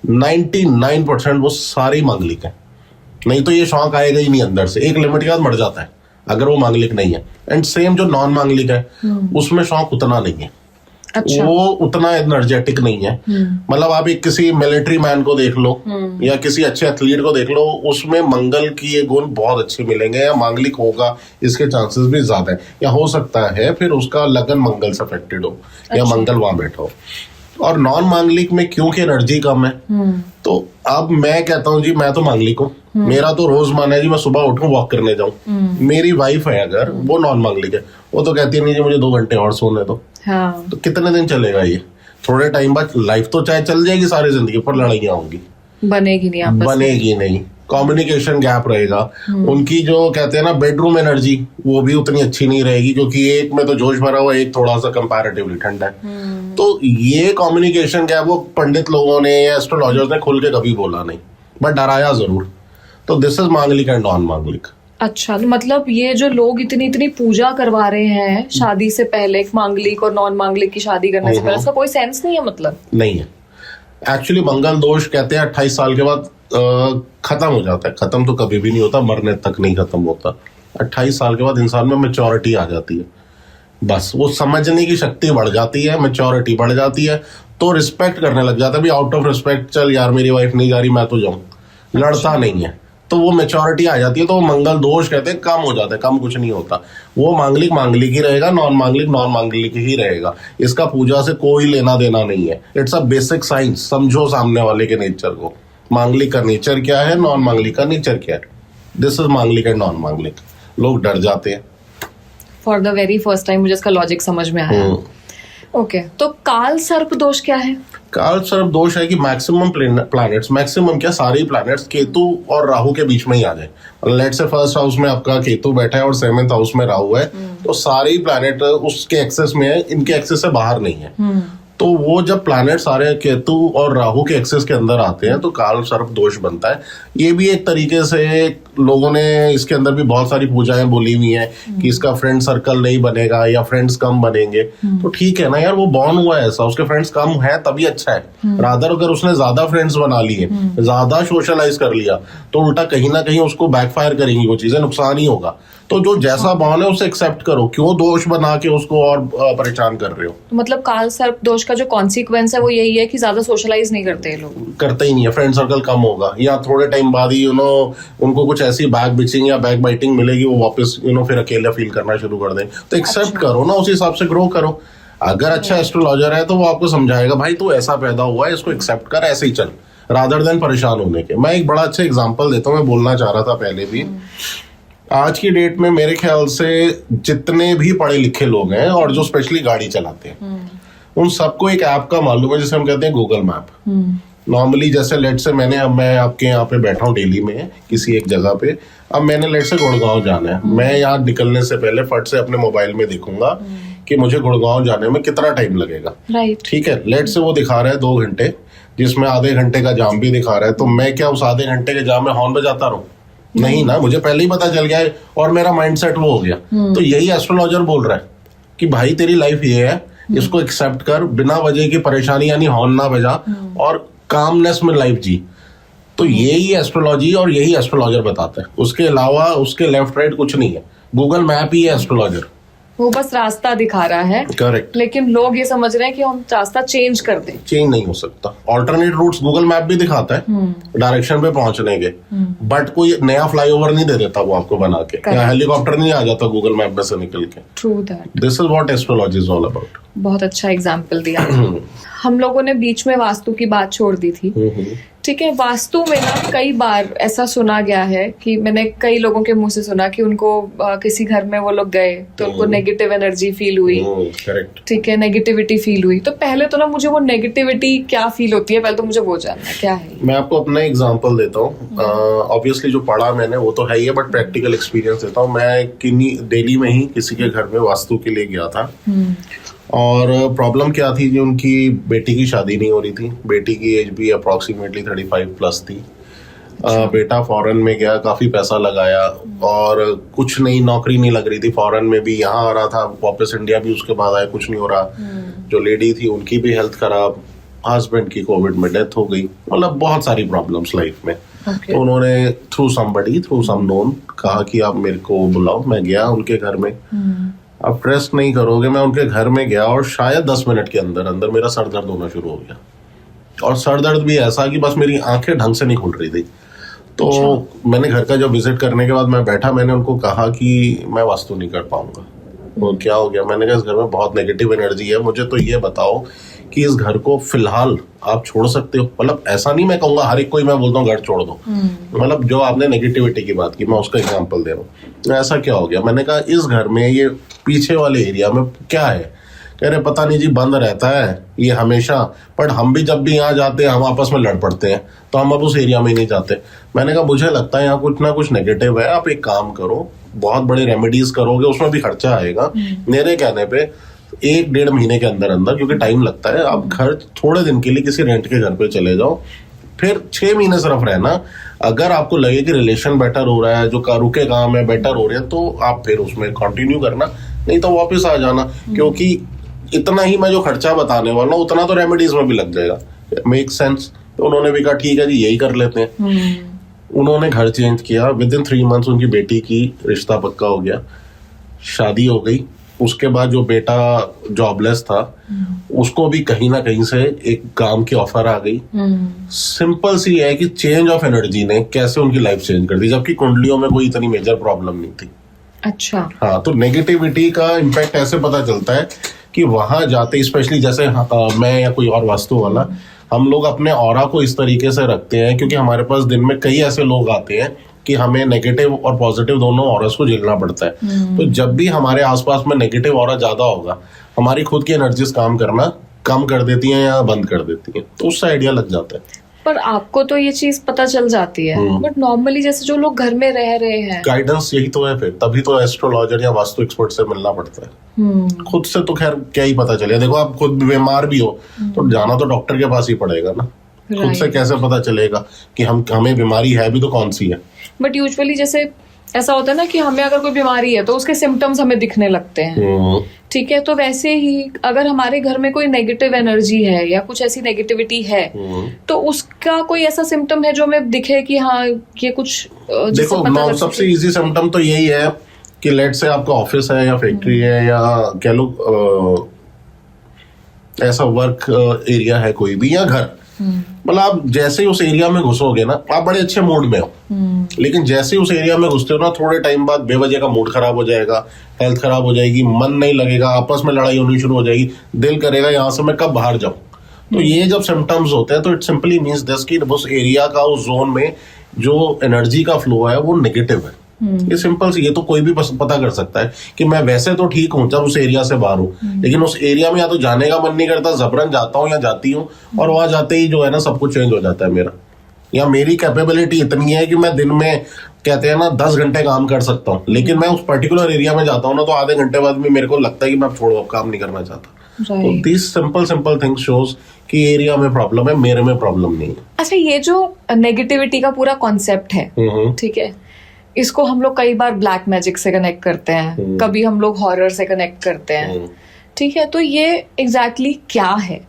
99% वो सारे मांगलिक है। नहीं तो ये शौक आएगा ही नहीं अंदर से, एक लिमिट के बाद मर जाता है अगर वो मांगलिक नहीं है। एंड सेम जो नॉन मांगलिक है उसमें शौक उतना नहीं है। अच्छा। वो उतना एनर्जेटिक नहीं है। मतलब आप एक किसी मिलिट्री मैन को देख लो, या किसी अच्छे एथलीट को देख लो, उसमें मंगल की ये गुण बहुत अच्छे मिलेंगे, या मांगलिक होगा इसके चांसेस भी ज्यादा है, या हो सकता है फिर उसका लगन मंगल से अफेक्टेड हो, या मंगल वहां बैठा हो। और नॉन मांगलिक में क्योंकि एनर्जी कम है, तो अब मैं कहता हूँ जी मैं तो मांगलिक हूँ, मेरा तो रोज माना है जी मैं सुबह उठूं वॉक करने जाऊं। मेरी वाइफ है अगर वो नॉन मांगलिक है, वो तो कहती है नहीं जी मुझे 2 घंटे और सोने दो। हाँ। तो कितने दिन चलेगा ये? थोड़े टाइम बाद लाइफ तो चाहे चल जाएगी सारी जिंदगी, पर लड़ाइयाँ होंगी, बनेगी नहीं, कम्युनिकेशन गैप रहेगा, उनकी जो कहते हैं ना बेडरूम एनर्जी वो भी उतनी अच्छी नहीं रहेगी, क्योंकि एक में तो जोश भरा हुआ है, एक थोड़ा सा कंपैरेटिवली ठंडा है। तो ये कम्युनिकेशन गैप वो पंडित लोगों ने या एस्ट्रोलॉजर्स ने खुल के कभी बोला नहीं, बट डराया जरूर। तो दिस इज मांगलिक एंड नॉन मांगलिक। अच्छा, मतलब ये जो लोग इतनी पूजा करवा रहे हैं शादी से पहले, मांगलिक और नॉन मांगलिक की शादी करने से पहले, उसका कोई सेंस नहीं है? मतलब नहीं है। एक्चुअली मंगल दोष कहते हैं 28 साल के बाद खत्म हो जाता है। खत्म तो कभी भी नहीं होता, मरने तक नहीं खत्म होता। 28 साल के बाद इंसान में मैच्योरिटी आ जाती है, बस वो समझने की शक्ति बढ़ जाती है, मैच्योरिटी बढ़ जाती है, तो रिस्पेक्ट करने लग जाता है। भी आउट ऑफ रिस्पेक्ट चल यार मेरी वाइफ नहीं जा रही मैं तो जाऊं, लड़ता नहीं है। तो वो मैच्योरिटी आ जाती है, तो वो मंगल दोष कहते हैं कम हो जाते हैं। कम कुछ नहीं होता, वो मांगलिक मांगलिक ही रहेगा, नॉन मांगलिक नॉन मांगलिक ही रहेगा। इसका पूजा से कोई लेना देना नहीं है। It's a basic science. समझो सामने वाले के नेचर को, मांगलिक का नेचर क्या है, नॉन मांगलिक का नेचर क्या है। दिस इज मांगलिक एंड नॉन मांगलिक। लोग डर जाते हैं। For the very first time मुझे इसका लॉजिक समझ में आया। ओके, तो काल सर्प दोष क्या है? काल सर्प दोष है कि मैक्सिमम प्लैनेट्स, मैक्सिमम क्या सारे प्लैनेट्स केतु और राहु के बीच में ही आ जाए। लेट्स से फर्स्ट हाउस में आपका केतु बैठा है और 7th हाउस में राहु है, तो सारे प्लैनेट उसके एक्सेस में है, इनके एक्सेस से बाहर नहीं है। तो वो जब प्लैनेट सारे केतु और राहु के एक्सेस के अंदर आते हैं तो काल सर्प दोष बनता है। ये भी एक तरीके से लोगों ने इसके अंदर भी बहुत सारी पूजाएं बोली हुई हैं कि इसका फ्रेंड सर्कल नहीं बनेगा या फ्रेंड्स कम बनेंगे। तो ठीक है ना यार, वो बॉर्न हुआ है ऐसा, उसके फ्रेंड्स कम है तभी अच्छा है। रादर अगर उसने ज्यादा फ्रेंड्स बना लिए, ज्यादा सोशलाइज कर लिया, तो उल्टा कहीं ना कहीं उसको बैकफायर करेंगी वो चीजें, नुकसान ही होगा। तो जो जैसा बॉर्न है उसे एक्सेप्ट करो, क्यों दोष बना के उसको और परेशान कर रहे हो। तो मतलब काल सर्प दोष का जो कॉन्सिक्वेंस है वो यही है कि ज्यादा सोशलाइज नहीं करते लोग, करते ही नहीं है, फ्रेंड सर्कल कम होगा, या थोड़े टाइम बाद ही उनको कुछ ऐसी बैक बिचिंग या बैक बाइटिंग मिलेगी, वो वापस फिर अकेले फील करना शुरू कर दें। तो एक्सेप्ट करो ना, उस हिसाब से ग्रो करो। अगर अच्छा एस्ट्रोलॉजर है तो वो आपको समझाएगा भाई तू ऐसा पैदा हुआ है, इसको एक्सेप्ट कर, ऐसे ही चल, रादर देन परेशान होने के। मैं एक बड़ा अच्छा एग्जांपल देता हूँ, मैं बोलना चाह रहा था पहले भी। आज की डेट में मेरे ख्याल से जितने भी पढ़े लिखे लोग हैं और जो स्पेशली गाड़ी चलाते हैं, उन सबको एक ऐप का मालूम है जिसे हम कहते हैं गूगल मैप। नॉर्मली जैसे लेट से मैं आपके यहाँ पे बैठा हूँ दिल्ली में किसी एक जगह पे, अब मैंने लेट से गुड़गांव जाना है, मैं यहाँ निकलने से पहले फट से अपने मोबाइल में देखूंगा कि मुझे गुड़गांव जाने में कितना टाइम लगेगा। राइट, ठीक है, लेट से वो दिखा रहा है 2 घंटे, जिसमें आधे घंटे का जाम भी दिखा रहा है, तो मैं क्या उस आधे घंटे के जाम में हॉर्न बजाता रहूं? नहीं ना, मुझे पहले ही पता चल गया है और मेरा माइंडसेट वो हो गया। तो यही एस्ट्रोलॉजर बोल रहा है कि भाई तेरी लाइफ ये है, इसको एक्सेप्ट कर, बिना वजह की परेशानी यानी हॉर्न ना बजा और कामनेस में लाइफ जी। तो यही एस्ट्रोलॉजी और यही एस्ट्रोलॉजर बताता है, उसके अलावा उसके लेफ्ट राइट कुछ नहीं है। गूगल मैप ही है एस्ट्रोलॉजर, वो बस रास्ता दिखा रहा है। करेक्ट। लेकिन लोग ये समझ रहे हैं कि हम रास्ता चेंज कर दें। चेंज नहीं हो सकता। ऑल्टरनेट रूट्स गूगल मैप भी दिखाता है डायरेक्शन पे पहुंचने के, बट कोई नया फ्लाईओवर नहीं दे देता वो आपको बना के, या हेलीकॉप्टर नहीं आ जाता गूगल मैप में से निकल के। True that. This is what astrology is all about. बहुत अच्छा एग्जाम्पल दिया। हम लोगों ने बीच में वास्तु की बात छोड़ दी थी, ठीक है। वास्तु में ना कई बार ऐसा सुना गया है कि मैंने कई लोगों के मुंह से सुना कि उनको किसी घर में वो लोग गए तो उनको नेगेटिव एनर्जी फील हुई, करेक्ट, ठीक है, नेगेटिविटी फील हुई। तो पहले तो ना मुझे वो नेगेटिविटी क्या फील होती है, पहले तो मुझे वो जानना क्या है। मैं आपको अपना एग्जांपल देता हूँ। ऑब्वियसली जो पढ़ा मैंने वो तो है ही है, बट प्रैक्टिकल एक्सपीरियंस देता हूँ। मैं दिल्ली में ही किसी के घर में वास्तु के लिए गया था, और प्रॉब्लम क्या थी कि उनकी बेटी की शादी नहीं हो रही थी। बेटी की एज भी अप्रॉक्सीमेटली 35 प्लस थी। बेटा फॉरेन में गया, काफी पैसा लगाया और कुछ नहीं, नौकरी नहीं लग रही थी फॉरेन में भी, यहाँ आ रहा था वापस इंडिया भी, उसके बाद आया कुछ नहीं हो रहा। जो लेडी थी उनकी भी हेल्थ खराब, हस्बैंड की कोविड में डेथ हो गई, मतलब बहुत सारी प्रॉब्लम्स लाइफ में। तो उन्होंने थ्रू सम नोन कहा कि आप मेरे को बुलाओ। मैं गया उनके घर में। आप ट्रस्ट नहीं करोगे, मैं उनके घर में गया और शायद 10 मिनट के अंदर अंदर मेरा सर दर्द होना शुरू हो गया, और सर दर्द भी ऐसा कि बस मेरी आंखें ढंग से नहीं खुल रही थी। तो मैंने घर का जब विजिट करने के बाद मैं बैठा, मैंने उनको कहा कि मैं वास्तु नहीं कर पाऊंगा। तो क्या हो गया? मैंने कहा इस घर में बहुत नेगेटिव एनर्जी है, मुझे तो ये बताओ कि इस घर को फिलहाल आप छोड़ सकते हो। मतलब ऐसा नहीं मैं कहूंगा हर एक कोई मैं बोलता हूँ घर छोड़ दो, मतलब जो आपने नेगेटिविटी की बात की, मैं उसका एग्जांपल दे रहा हूँ। तो ऐसा क्या हो गया? मैंने कहा इस घर में ये पीछे वाले एरिया में क्या है? कह रहे पता नहीं जी, बंद रहता है ये हमेशा, बट हम भी जब भी यहाँ जाते हैं हम आपस में लड़ पड़ते हैं, तो हम अब उस एरिया में ही नहीं जाते। मैंने कहा मुझे लगता है यहाँ कुछ ना कुछ नेगेटिव है, आप एक काम करो, बहुत बड़े रेमेडीज करोगे उसमें भी खर्चा आएगा। मेरे कहने पे 1-1.5 महीने के अंदर अंदर, क्योंकि टाइम लगता है, आप घर थोड़े दिन के लिए किसी रेंट के घर पे चले जाओ, फिर 6 महीने सिर्फ रहना। अगर आपको लगे कि रिलेशन बेटर हो रहा है, जो रुके काम है बेटर हो रहे हैं, तो आप फिर उसमें कंटिन्यू करना, नहीं तो वापस आ जाना। क्योंकि इतना ही मैं जो खर्चा बताने वाला हूँ उतना तो रेमेडीज में भी लग जाएगा। Make sense? तो उन्होंने भी कहा ठीक है जी, यही कर लेते हैं। उन्होंने घर चेंज किया, विद इन 3 मंथ्स उनकी बेटी की रिश्ता पक्का हो गया, शादी हो गई, उसके बाद जो बेटा जॉबलेस था उसको भी कहीं ना कहीं से एक काम की ऑफर आ गई। सिंपल सी है कि चेंज ऑफ एनर्जी ने कैसे उनकी लाइफ चेंज कर दी, जबकि कुंडलियों में कोई इतनी मेजर प्रॉब्लम नहीं थी। अच्छा। हाँ, तो नेगेटिविटी का इम्पैक्ट ऐसे पता चलता है कि वहां जाते, स्पेशली जैसे मैं या कोई और वास्तु वाला, हम लोग अपने ऑरा को इस तरीके से रखते हैं क्योंकि हमारे पास दिन में कई ऐसे लोग आते हैं कि हमें नेगेटिव और पॉजिटिव दोनों ऑरास को झेलना पड़ता है। तो जब भी हमारे आसपास में नेगेटिव ऑरा ज्यादा होगा, हमारी खुद की एनर्जीज काम करना कम कर देती हैं या बंद कर देती हैं, तो उससे आइडिया लग जाता है। पर आपको तो ये चीज पता चल जाती है, बट नॉर्मली जैसे जो लोग घर में रह रहे हैं, गाइडेंस यही तो है, फिर तभी तो एस्ट्रोलॉजर या वास्तु एक्सपर्ट से मिलना पड़ता है। खुद से तो खैर क्या ही पता चले। देखो, आप खुद बीमार भी हो तो जाना तो डॉक्टर के पास ही पड़ेगा ना। खुद से कैसे पता चलेगा कि हमें बीमारी है भी तो कौन सी है। बट यूजुअली जैसे ऐसा होता है ना कि हमें अगर कोई बीमारी है तो उसके सिम्टम्स हमें दिखने लगते हैं, ठीक है। तो वैसे ही अगर हमारे घर में कोई नेगेटिव एनर्जी है या कुछ ऐसी नेगेटिविटी है तो उसका कोई ऐसा सिम्टम है जो हमें दिखे कि हाँ ये कुछ देखो, सबसे इजी सिम्टम तो यही है कि लेट से आपका ऑफिस है या फैक्ट्री है या कह लो ऐसा वर्क एरिया है कोई भी, या घर, मतलब आप जैसे ही उस एरिया में घुसोगे ना, आप बड़े अच्छे मूड में हो, लेकिन जैसे ही उस एरिया में घुसते हो ना, थोड़े टाइम बाद बेवजह का मूड खराब हो जाएगा, हेल्थ खराब हो जाएगी, मन नहीं लगेगा, आपस में लड़ाई होनी शुरू हो जाएगी, दिल करेगा यहाँ से मैं कब बाहर जाऊं। तो ये जब सिम्टम्स होते हैं तो इट सिंपली मीन्स दिस कि उस एरिया का, उस जोन में जो एनर्जी का फ्लो है वो नेगेटिव है। ये सिंपल सी, ये तो कोई भी पता कर सकता है कि मैं वैसे तो ठीक हूँ जब उस एरिया से बाहर हूँ, लेकिन उस एरिया में या तो जाने का मन नहीं करता, जबरन जाता हूँ या जाती हूँ, और वहां जाते ही जो है ना सब कुछ चेंज हो जाता है मेरा। या मेरी कैपेबिलिटी इतनी है कि मैं दिन में कहते हैं ना 10 घंटे काम कर सकता हूँ, लेकिन मैं उस पर्टिकुलर एरिया में जाता हूँ ना तो आधे घंटे बाद भी मेरे को लगता है कि मैं छोड़ो, काम नहीं करना चाहता। तो दिस सिंपल थिंग्स शोज कि एरिया में प्रॉब्लम है, मेरे में प्रॉब्लम नहीं है। अच्छा, ये जो नेगेटिविटी का पूरा कॉन्सेप्ट है, ठीक है, इसको हम लोग कई बार ब्लैक मैजिक से कनेक्ट करते हैं, कभी हम लोग हॉरर से कनेक्ट करते हैं, ठीक है। तो ये एग्जैक्टली क्या है,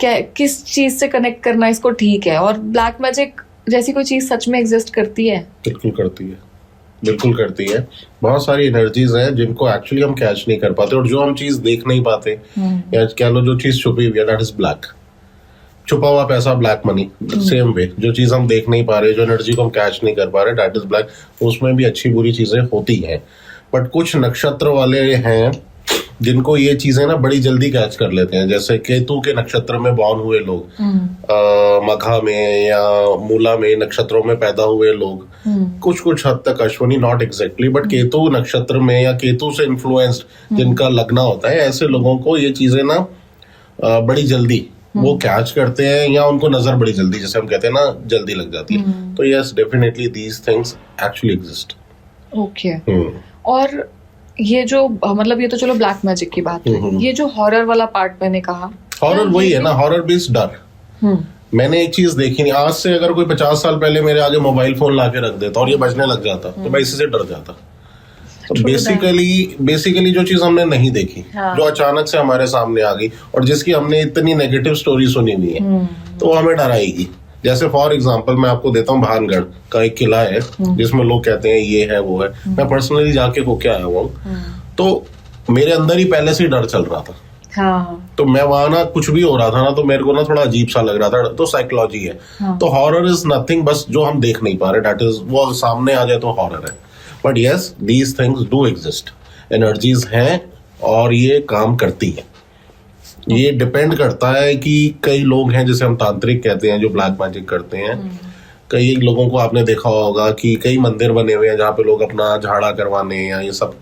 क्या किस चीज से कनेक्ट करना इसको ठीक है, और ब्लैक मैजिक जैसी कोई चीज सच में एग्जिस्ट करती है? बिल्कुल करती है, बिल्कुल करती है। बहुत सारी एनर्जीज हैं जिनको एक्चुअली हम कैच नहीं कर पाते, और जो हम चीज देख नहीं पाते या कह लो जो चीज छुपी हुई है, दैट इज ब्लैक। छुपा हुआ पैसा, ब्लैक मनी, सेम वे। जो चीज हम देख नहीं पा रहे, जो एनर्जी को हम कैच नहीं कर पा रहे, दैट इज ब्लैक। उसमें भी अच्छी बुरी चीजें होती हैं, बट कुछ नक्षत्र वाले हैं जिनको ये चीजें ना बड़ी जल्दी कैच कर लेते हैं। जैसे केतु के नक्षत्र में बॉर्न हुए लोग, मघा में या मूला में नक्षत्रों में पैदा हुए लोग, कुछ हद तक Ashwani, not exactly, but Ketu नक्षत्र में या केतु से इन्फ्लुएंस्ड जिनका लगना होता है, ऐसे लोगों को ये चीजें ना बड़ी जल्दी वो कैच करते हैं, या उनको नजर बड़ी जल्दी, जैसे हम कहते हैं ना, जल्दी लग जाती है। तो yes, definitely these things actually exist. Okay. और ये जो मतलब ये तो चलो ब्लैक मैजिक की बात है, ये जो हॉरर वाला पार्ट मैंने कहा, हॉरर वही है ना, हॉरर बेस्ड डर। मैंने एक चीज देखी नहीं, आज से अगर कोई 50 साल पहले मेरे आगे मोबाइल फोन ला के रख देता और ये बजने लग जाता तो मैं इसी से डर जाता। तो बेसिकली जो चीज हमने नहीं देखी, जो अचानक से हमारे सामने आ गई और जिसकी हमने इतनी नेगेटिव स्टोरी सुनी हुई है, तो हमें डराएगी। जैसे फॉर एग्जांपल मैं आपको देता हूँ, भानगढ़ का एक किला है जिसमें लोग कहते हैं ये है वो है। मैं पर्सनली जाके होके आया हुआ हूँ, तो मेरे अंदर ही पहले से डर चल रहा था। तो मैं वहां ना, कुछ भी हो रहा था ना, तो मेरे को ना थोड़ा अजीब सा लग रहा था। तो साइकोलॉजी है। तो हॉरर इज नथिंग, बस जो हम देख नहीं पा रहे, दैट इज, वो सामने आ जाए तो हॉरर है। But yes, these things do exist, energies हैं और ये काम करती है। ये डिपेंड करता है कि कई लोग हैं जिसे हम तांत्रिक कहते हैं, जो ब्लैक मैजिक करते हैं। कई लोगों को आपने देखा होगा कि कई मंदिर बने हुए हैं जहाँ पे लोग अपना झाड़ा करवाने या ये सब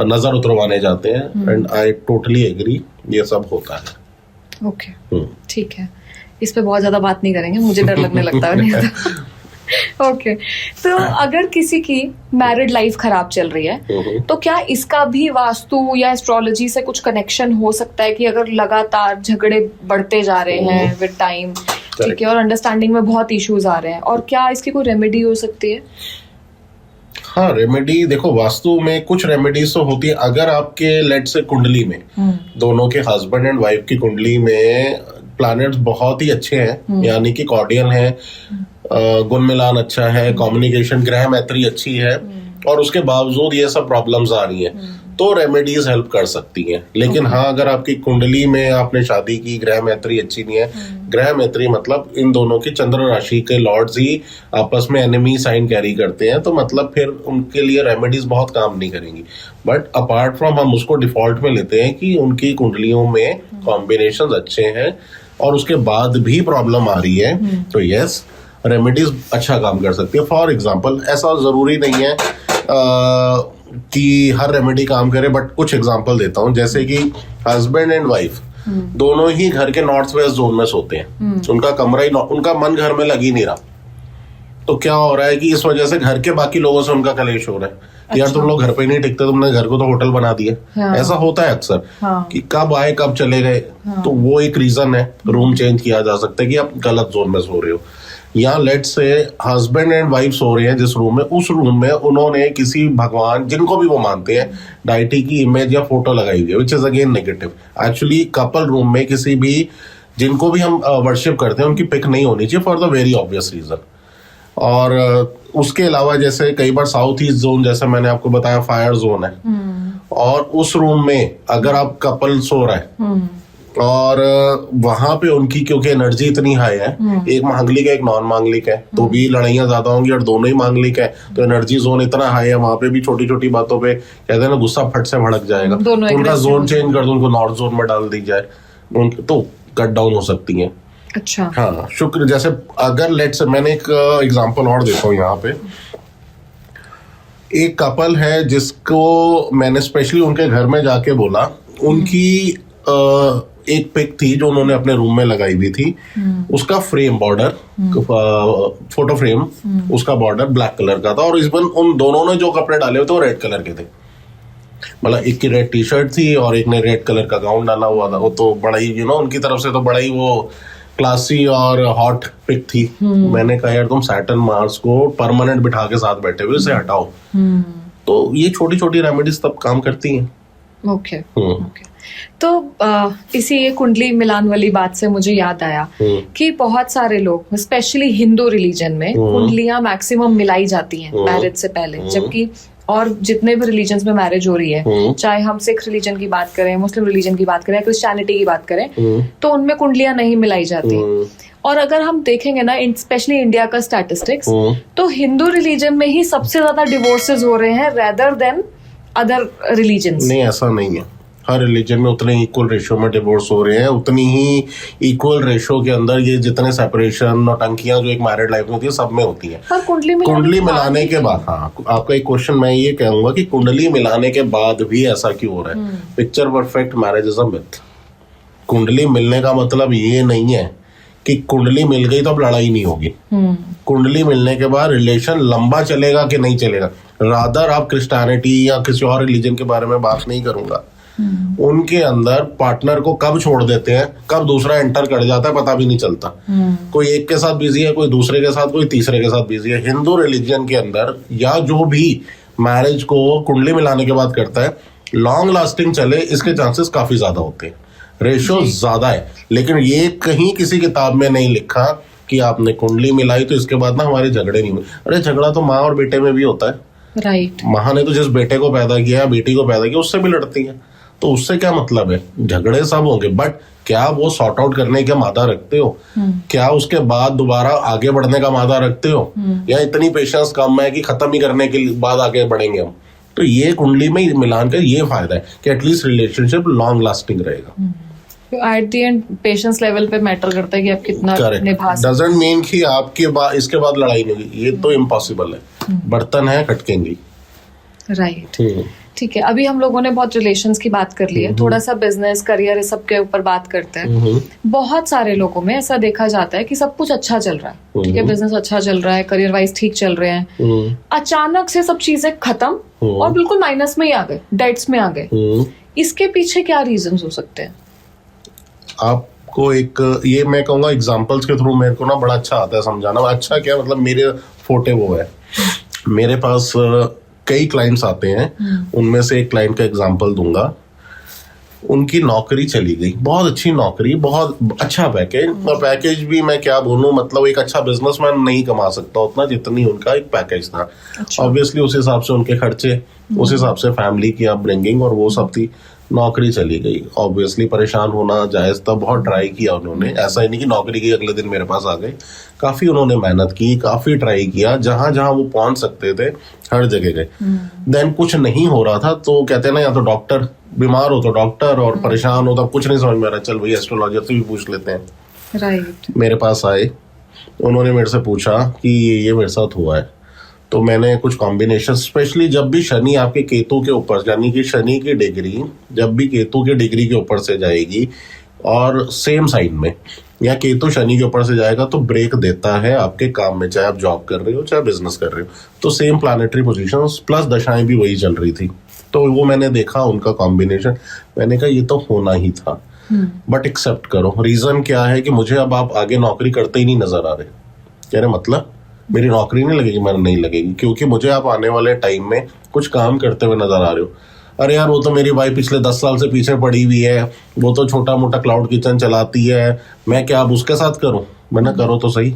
नजर उतरवाने जाते हैं, एंड आई टोटली एग्री, ये सब होता है। ओके, ठीक है, इस पे बहुत ज्यादा बात नहीं करेंगे, मुझे डर लगने लगता है नहीं तो। ओके, तो अगर किसी की मैरिड लाइफ खराब चल रही है, तो क्या इसका भी वास्तु या एस्ट्रोलॉजी से कुछ कनेक्शन हो सकता है कि अगर लगातार झगड़े बढ़ते जा रहे हैं विद टाइम, ठीक है, और अंडरस्टैंडिंग में बहुत इश्यूज आ रहे हैं, और क्या इसकी कोई रेमेडी हो सकती है? हाँ, रेमेडी देखो, वास्तु में कुछ रेमेडीज तो होती है। अगर आपके लेट से कुंडली में दोनों के हस्बैंड एंड वाइफ की कुंडली में प्लैनेट्स बहुत ही अच्छे हैं, यानी कि कॉर्डियल है, गुण मिलान अच्छा है, कम्युनिकेशन, ग्रह मैत्री अच्छी है, और उसके बावजूद ये सब प्रॉब्लम्स आ रही हैं, तो रेमेडीज हेल्प कर सकती हैं। लेकिन हाँ, अगर आपकी कुंडली में आपने शादी की, ग्रह मैत्री अच्छी नहीं है, ग्रह मैत्री मतलब इन दोनों की चंद्र राशि के लॉर्ड्स ही आपस में एनिमी साइन कैरी करते हैं, तो मतलब फिर उनके लिए रेमेडीज बहुत काम नहीं करेंगी। बट अपार्ट फ्रॉम हम उसको डिफॉल्ट में लेते हैं कि उनकी कुंडलियों में कॉम्बिनेशन अच्छे हैं और उसके बाद भी प्रॉब्लम आ रही है, तो यस, रेमेडीज अच्छा काम कर सकती है। फॉर एग्जाम्पल, ऐसा जरूरी नहीं है कि हर रेमेडी काम करे, बट कुछ एग्जांपल देता हूँ। जैसे कि हस्बैंड एंड वाइफ दोनों ही घर के नॉर्थ वेस्ट जोन में सोते हैं, उनका कमरा ही उनका मन घर में लग ही नहीं रहा, तो क्या हो रहा है कि इस वजह से घर के बाकी लोगों से उनका कलेश हो रहा है। अच्छा। यार तुम लोग घर पे नहीं टिकते, तुमने घर को तो होटल बना दिया। हाँ। ऐसा होता है अक्सर। हाँ। कि कब आए कब चले गए। हाँ। तो वो एक रीजन है, रूम चेंज किया जा सकता है कि आप गलत जोन में सो रहे हो। या let's say husband and wife सो रहे हैं जिस रूम में, उस रूम में उन्होंने किसी भगवान, जिनको भी वो मानते हैं, डाइटी की इमेज या फोटो लगाई हुई है, which is again negative. Actually couple room में किसी भी, जिनको भी हम वर्शिप करते हैं, उनकी पिक नहीं होनी चाहिए for the very obvious reason. और उसके अलावा जैसे कई बार साउथ ईस्ट जोन, जैसे मैंने आपको बताया, फायर जोन है, और उस रूम में अगर आप कपल सो रहा है और वहां पे उनकी क्योंकि एनर्जी इतनी हाई है, एक मांगलिक है एक नॉन मांगलिक है, तो भी लड़ाइयां ज्यादा होंगी, और दोनों ही मांगलिक है तो एनर्जी जोन इतना हाई है, वहां पे भी छोटी छोटी बातों पे कहते हैं ना, गुस्सा फट से भड़क जाएगा, तो उनका जोन चेंज कर दो, उनको नॉर्थ जोन में डाल दी जाए, तो कट डाउन हो सकती है। अच्छा। हाँ, शुक्र, जैसे अगर लेट्स, मैंने एक एग्जांपल और देता हूँ यहाँ पे। एक कपल है जिसको मैंने स्पेशली उनके घर में जाके बोला, उनकी एक पिक थी जो उन्होंने अपने रूम में लगाई हुई थी, उसका फ्रेम बॉर्डर, फोटो फ्रेम, उसका बॉर्डर ब्लैक कलर का था, और इस बार उन दोनों ने जो कपड़े डाले हुए थे वो रेड कलर के थे। मतलब एक की रेड टी शर्ट थी और एक ने रेड कलर का गाउन डाला हुआ था। वो तो बड़ा ही उनकी तरफ से तो बड़ा ही वो क्लासी और हॉट पिक थी। मैंने कहा यार तुम सैटर्न मार्स को परमानेंट बिठा के साथ बैठे हुए, इसे हटाओ। तो ये छोटी छोटी रेमेडीज तब काम करती हैं। ओके। तो इसी ये कुंडली मिलान वाली बात से मुझे याद आया कि बहुत सारे लोग, स्पेशली हिंदू रिलीजन में, कुंडलियां मैक्सिमम मिलाई जाती हैं मैरिज से पहले, जबकि और जितने भी रिलीजन्स में मैरिज हो रही है, चाहे हम सिख रिलीजन की बात करें, मुस्लिम रिलीजन की बात करें, क्रिश्चियनिटी की बात करें, तो उनमें कुंडलियां नहीं मिलाई जाती। और अगर हम देखेंगे ना, स्पेशली इंडिया का स्टैटिस्टिक्स, तो हिंदू रिलीजन में ही सबसे ज्यादा डिवोर्सेस हो रहे हैं रेदर देन अदर रिलीजन्स। नहीं, ऐसा नहीं है। हर रिलीजन में उतने इक्वल रेशियो में डिवोर्स हो रहे हैं, उतनी ही इक्वल रेशियो के अंदर ये जितने सेपरेशन, नौटंकियां जो एक मैरिड लाइफ में होती है, सब में होती है। कुंडली मिलाने के बाद, हाँ, आपका एक क्वेश्चन मैं ये कहूंगा कि कुंडली मिलाने के बाद भी ऐसा क्यों हो रहा है? Picture perfect marriage is a myth. कुंडली मिलने का मतलब ये नहीं है कि कुंडली मिल गई तो अब लड़ाई नहीं होगी। कुंडली मिलने के बाद रिलेशन लंबा चलेगा कि नहीं चलेगा, रादर आप क्रिश्चियनिटी या किसी और रिलीजन के बारे में बात नहीं करूंगा। उनके अंदर पार्टनर को कब छोड़ देते हैं, कब दूसरा एंटर कर जाता है, पता भी नहीं चलता। कोई एक के साथ बिजी है, कोई दूसरे के साथ, कोई तीसरे के साथ बिजी है। हिंदू रिलीजन के अंदर या जो भी मैरिज को कुंडली मिलाने के बाद करता है, लॉन्ग लास्टिंग चले, इसके चांसेस काफी ज्यादा होते हैं, रेशियो ज्यादा है। लेकिन ये कहीं किसी किताब में नहीं लिखा कि आपने कुंडली मिलाई तो इसके बाद ना हमारे झगड़े नहीं हुए। अरे झगड़ा तो माँ और बेटे में भी होता है, राइट। माँ ने तो जिस बेटे को पैदा किया, बेटी को पैदा किया, उससे भी लड़ती है, तो उससे क्या मतलब है? झगड़े सब होंगे, बट क्या वो सॉर्ट आउट करने का मादा रखते हो? क्या उसके बाद दोबारा आगे बढ़ने का मादा रखते हो? या इतनी पेशेंस कम है कि खत्म ही करने के बाद आगे बढ़ेंगे हम? तो ये कुंडली में मिलान का ये फायदा है कि एटलीस्ट रिलेशनशिप लॉन्ग लास्टिंग रहेगा। At the end patience level पे मैटर करता है कि आप कितना निभा सकते। डजंट मीन कि आपके बाद इसके बाद लड़ाई नहीं होगी, ये तो इम्पॉसिबल है। बर्तन है, खटकेंगे, राइट। ठीक है, अभी हम लोगों ने बहुत रिलेशंस की बात कर ली है, थोड़ा सा बिजनेस, करियर, इस सब के ऊपर बात करते हैं। बहुत सारे लोगों में ऐसा देखा जाता है कि सब कुछ अच्छा चल रहा है, ठीक है, बिजनेस अच्छा चल रहा है, करियर वाइज ठीक चल रहे हैं, अचानक से सब चीजें खत्म और बिल्कुल माइनस में ही आ गए, डेट्स में आ गए। इसके पीछे क्या रीजंस हो सकते हैं? आपको एक ये मैं कहूंगा एग्जांपल्स के थ्रू मेरे को ना बड़ा अच्छा आता है समझाना। अच्छा क्या मतलब, मेरे फोटे वो है, मेरे पास कई क्लाइंट्स आते हैं, उनमें से एक क्लाइंट का एग्जांपल दूंगा। उनकी नौकरी चली गई, बहुत अच्छी नौकरी, बहुत अच्छा पैकेज, और पैकेज भी मैं क्या बोलूं, मतलब एक अच्छा बिजनेसमैन नहीं कमा सकता उतना जितनी उनका एक पैकेज था। ऑब्वियसली उस हिसाब से उनके खर्चे, उस हिसाब से फैमिली की अपब्रिंगिंग और वो सब थी, नौकरी चली गई। ऑब्वियसली परेशान होना जायज था, बहुत ट्राई किया उन्होंने, ऐसा ही नहीं कि नौकरी की अगले दिन मेरे पास आ गए, काफी उन्होंने मेहनत की, काफी ट्राई किया, जहां जहां वो पहुंच सकते थे हर जगह गए। देन कुछ नहीं हो रहा था तो कहते हैं ना, या तो डॉक्टर, बीमार हो तो डॉक्टर, और परेशान हो तो कुछ नहीं समझ में आ रहा, चल भाई एस्ट्रोलॉजर से भी पूछ लेते हैं। राइट। मेरे पास आए, उन्होंने मेरे से पूछा कि ये मेरे साथ हुआ है, तो मैंने कुछ कॉम्बिनेशन, स्पेशली जब भी शनि आपके केतु के ऊपर, यानी कि शनि की डिग्री जब भी केतु के डिग्री के ऊपर से जाएगी और सेम साइन में, या केतु शनि के ऊपर से जाएगा, तो ब्रेक देता है आपके काम में, चाहे आप जॉब कर रहे हो चाहे बिजनेस कर रहे हो। तो सेम प्लैनेटरी पोजीशन प्लस दशाएं भी वही चल रही थी, तो वो मैंने देखा उनका कॉम्बिनेशन, मैंने कहा ये तो होना ही था, बट एक्सेप्ट करो। रीजन क्या है कि मुझे अब आप आगे नौकरी करते ही नहीं नजर आ रहे। कह रहे मतलब मेरी नौकरी नहीं लगेगी? मैंने नहीं लगेगी, क्योंकि मुझे आप आने वाले टाइम में कुछ काम करते हुए नजर आ रहे हो। अरे यार, वो तो मेरी वाइफ पिछले 10 साल से पीछे पड़ी हुई है, वो तो छोटा मोटा क्लाउड किचन चलाती है, मैं क्या अब उसके साथ करूं? मैंने करो तो सही।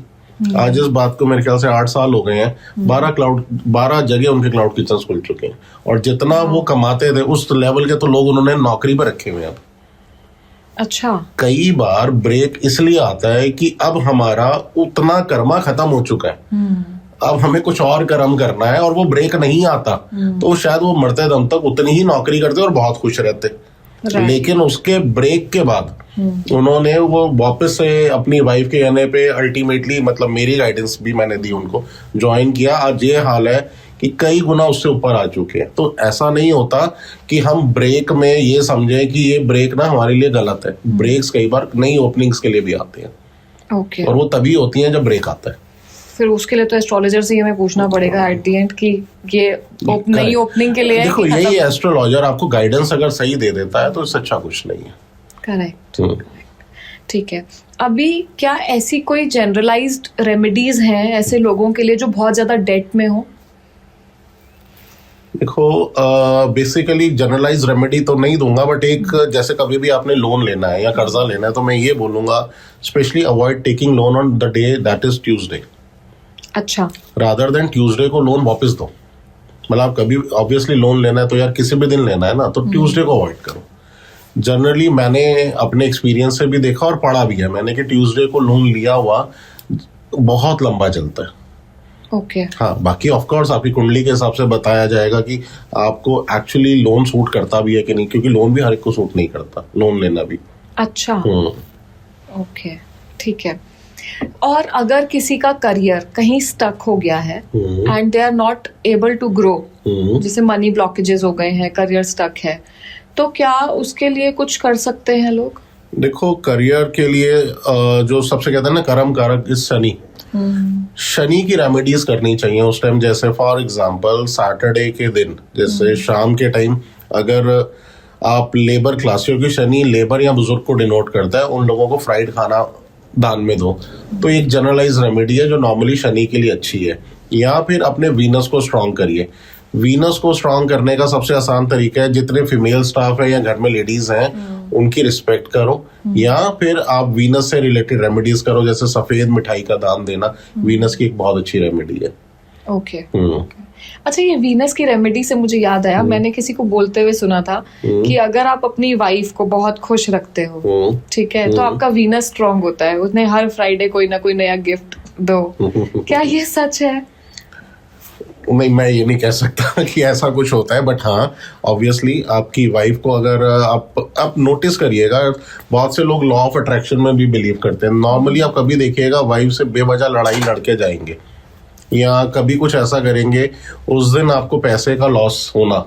आज इस बात को मेरे ख्याल से 8 साल हो गए हैं, 12 जगह उनके क्लाउड किचन खुल चुके हैं, और जितना वो कमाते थे उस लेवल के तो लोग उन्होंने नौकरी पर रखे हुए हैं। अच्छा। कई बार ब्रेक इसलिए आता है कि अब हमारा उतना कर्मा खत्म हो चुका है, अब हमें कुछ और कर्म करना है, और वो ब्रेक नहीं आता, तो शायद वो मरते दम तक उतनी ही नौकरी करते और बहुत खुश रहते। लेकिन उसके ब्रेक के बाद उन्होंने वो वापस से अपनी वाइफ के कहने पे अल्टीमेटली, मतलब मेरी गाइडेंस भी मैंने दी उनको, ज्वाइन किया। आज ये हाल है कि कई गुना उससे ऊपर आ चुके हैं। तो ऐसा नहीं होता कि हम ब्रेक में ये समझें कि ये ब्रेक ना हमारे लिए गलत है। ब्रेक्स कई बार नई ओपनिंग्स के लिए भी आते हैं। ओके। और वो तभी होती हैं जब ब्रेक आता है। फिर उसके लिए तो एस्ट्रोलॉजर से ही हमें पूछना पड़ेगा एट द एंड कि ये नई ओपनिंग के लिए है। देखो, यही एस्ट्रोलॉजर आपको गाइडेंस अगर सही दे देता है तो इससे अच्छा कुछ नहीं है। करेक्ट। ठीक है। अभी क्या ऐसी कोई जनरलाइज्ड रेमेडीज हैं ऐसे लोगों के लिए जो बहुत ज्यादा डेट में हो? देखो, बेसिकली जनरलाइज रेमेडी तो नहीं दूंगा, बट एक, जैसे कभी भी आपने लोन लेना है या कर्जा लेना है, तो मैं ये बोलूंगा specially avoid taking loan on the day that is Tuesday. अच्छा। रादर देन ट्यूसडे को लोन वापस दो। मतलब कभी ऑब्वियसली लोन लेना है तो यार किसी भी दिन लेना है ना, तो ट्यूसडे को अवॉइड करो। जनरली मैंने अपने एक्सपीरियंस से भी देखा और पढ़ा भी है मैंने कि ट्यूसडे को लोन लिया हुआ बहुत लंबा चलता है। ओके। हाँ, बाकी ऑफ कोर्स आपकी कुंडली के हिसाब से बताया जाएगा कि आपको एक्चुअली लोन सूट करता भी है कि नहीं, क्योंकि लोन भी हर एक को सूट नहीं करता, लोन लेना भी। अच्छा। ओके, ठीक है। और अगर किसी का करियर कहीं स्टक हो गया है and they are not able to grow, जैसे मनी ब्लॉकेजेस हो गए हैं, करियर स्टक है, तो क्या उसके लिए कुछ कर सकते हैं लोग? देखो, करियर के लिए जो सबसे कहते हैं ना, कर्म कारक इज शनि। शनि की रेमेडीज करनी चाहिए उस टाइम। जैसे फॉर एग्जांपल सैटरडे के दिन, जैसे शाम के टाइम, अगर आप लेबर क्लास, क्योंकि शनि लेबर या बुजुर्ग को डिनोट करता है, उन लोगों को फ्राइड खाना दान में दो, तो एक जनरलाइज रेमेडी है जो नॉर्मली शनि के लिए अच्छी है। या फिर अपने वीनस को स्ट्रांग करिए। वीनस को स्ट्रांग करने का सबसे आसान तरीका है, जितने फीमेल स्टाफ है या घर में लेडीज हैं उनकी रिस्पेक्ट करो, या फिर आप वीनस से रिलेटेड रेमेडीज करो, जैसे सफेद मिठाई का दान देना वीनस की एक बहुत अच्छी रेमेडी है। ओके। अच्छा, ये वीनस की रेमेडी से मुझे याद आया, मैंने किसी को बोलते हुए सुना था कि अगर आप अपनी वाइफ को बहुत खुश रखते हो, ठीक है, तो आपका वीनस स्ट्रांग होता है, उसने हर फ्राइडे कोई ना कोई नया गिफ्ट दो। क्या ये सच है? नहीं, मैं ये नहीं कह सकता कि ऐसा कुछ होता है, बट हाँ, ऑब्वियसली आपकी वाइफ को अगर आप नोटिस करिएगा, बहुत से लोग लॉ ऑफ अट्रैक्शन में भी बिलीव करते हैं। नॉर्मली आप कभी देखिएगा वाइफ से बेवजह लड़ाई लड़के जाएंगे या कभी कुछ ऐसा करेंगे, उस दिन आपको पैसे का लॉस होना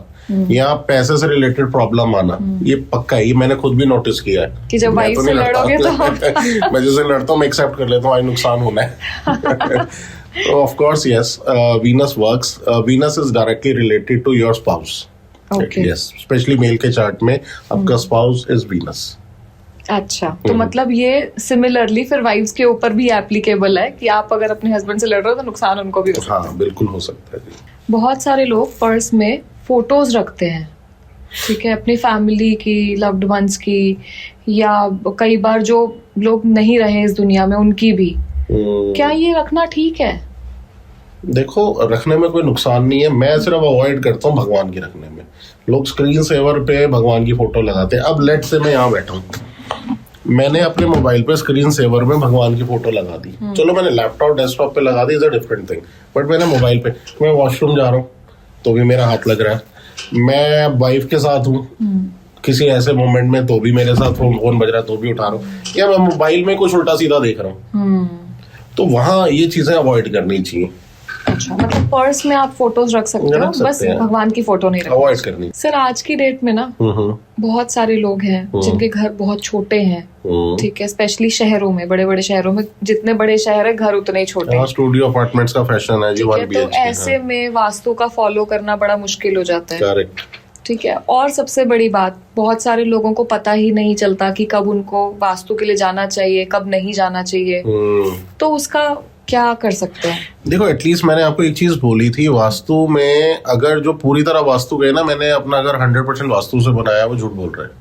या पैसे से रिलेटेड प्रॉब्लम आना, ये पक्का है। ये मैंने खुद भी नोटिस किया है कि जब वाइफ से लड़ोगे तो मैं जैसे लड़ता हूँ, मैं एक्सेप्ट कर लेता हूँ आज नुकसान होना है। So of course, yes, Venus works. Venus is directly related to your spouse. Okay. Yes, especially male के चार्ट में आपका spouse is Venus. अच्छा, तो मतलब ये सिमिलरली फिर वाइफ्स के ऊपर भी एप्लीकेबल है कि आप अगर अपने हस्बैंड से लड़ रहे हो तो नुकसान उनको भी हो सकता है। हाँ, बिल्कुल हो सकता है जी। बहुत सारे लोग पर्स में फोटोज रखते हैं, ठीक है, अपनी फैमिली की, लव्ड वंस की, या कई बार जो लोग नहीं रहे इस दुनिया में उनकी भी, क्या ये रखना ठीक है? देखो, रखने में कोई नुकसान नहीं है, मैं सिर्फ अवॉइड करता हूँ भगवान की रखने में। लोग स्क्रीन सेवर पे भगवान की फोटो लगाते हैं। अब लेट से मैं यहाँ बैठा हूँ, मैंने अपने मोबाइल पे स्क्रीन सेवर में भगवान की फोटो लगा दी, चलो मैंने लैपटॉप डेस्कटॉप पे लगा दी, is a different thing, but मैंने मोबाइल पे, मैं वॉशरूम जा रहा हूँ तो भी मेरा हाथ लग रहा है, मैं वाइफ के साथ हूँ किसी ऐसे मोमेंट में तो भी मेरे साथ फोन बज रहा है तो भी उठा रहा हूँ, या मैं मोबाइल में कुछ उल्टा सीधा देख रहा हूँ, तो वहां ये चीजें अवॉइड करनी चाहिए। अच्छा, मतलब पर्स में आप फोटोज रख सकते हो, बस भगवान की फोटो नहीं अवॉइड रखनी। करनी। सर, आज की डेट में ना बहुत सारे लोग हैं जिनके घर बहुत छोटे हैं, ठीक है, स्पेशली शहरों में, बड़े बड़े शहरों में, जितने बड़े शहर है घर उतने ही छोटे हैं। स्टूडियो अपार्टमेंट्स का फैशन है जी, ठीक है, तो ऐसे में वास्तु का फॉलो करना बड़ा मुश्किल हो जाता है। करेक्ट। ठीक है, और सबसे बड़ी बात, बहुत सारे लोगों को पता ही नहीं चलता कि कब उनको वास्तु के लिए जाना चाहिए, कब नहीं जाना चाहिए, तो उसका क्या कर सकते हैं? देखो, एटलीस्ट मैंने आपको एक चीज बोली थी, वास्तु में अगर जो पूरी तरह वास्तु गए ना, मैंने अपना अगर 100% वास्तु से बनाया वो झूठ बोल रहे हैं।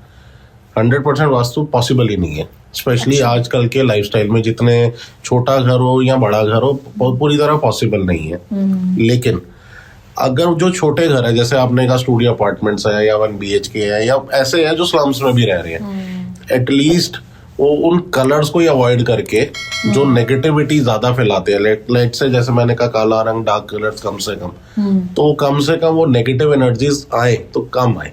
100% वास्तु पॉसिबल ही नहीं है, स्पेशली आजकल के लाइफस्टाइल में, जितने छोटा घर हो या बड़ा घर हो, पूरी तरह पॉसिबल नहीं है। लेकिन अगर जो छोटे घर है, जैसे आपने कहा स्टूडियो अपार्टमेंट्स है या 1 BHK है, या ऐसे है जो स्लम्स में भी रह रहे हैं, एटलीस्ट वो उन कलर्स को ही अवॉइड करके जो नेगेटिविटी ज्यादा फैलाते हैं, लेट से जैसे मैंने कहा काला रंग, डार्क कलर्स कम से कम वो नेगेटिव एनर्जीज आए तो कम आए।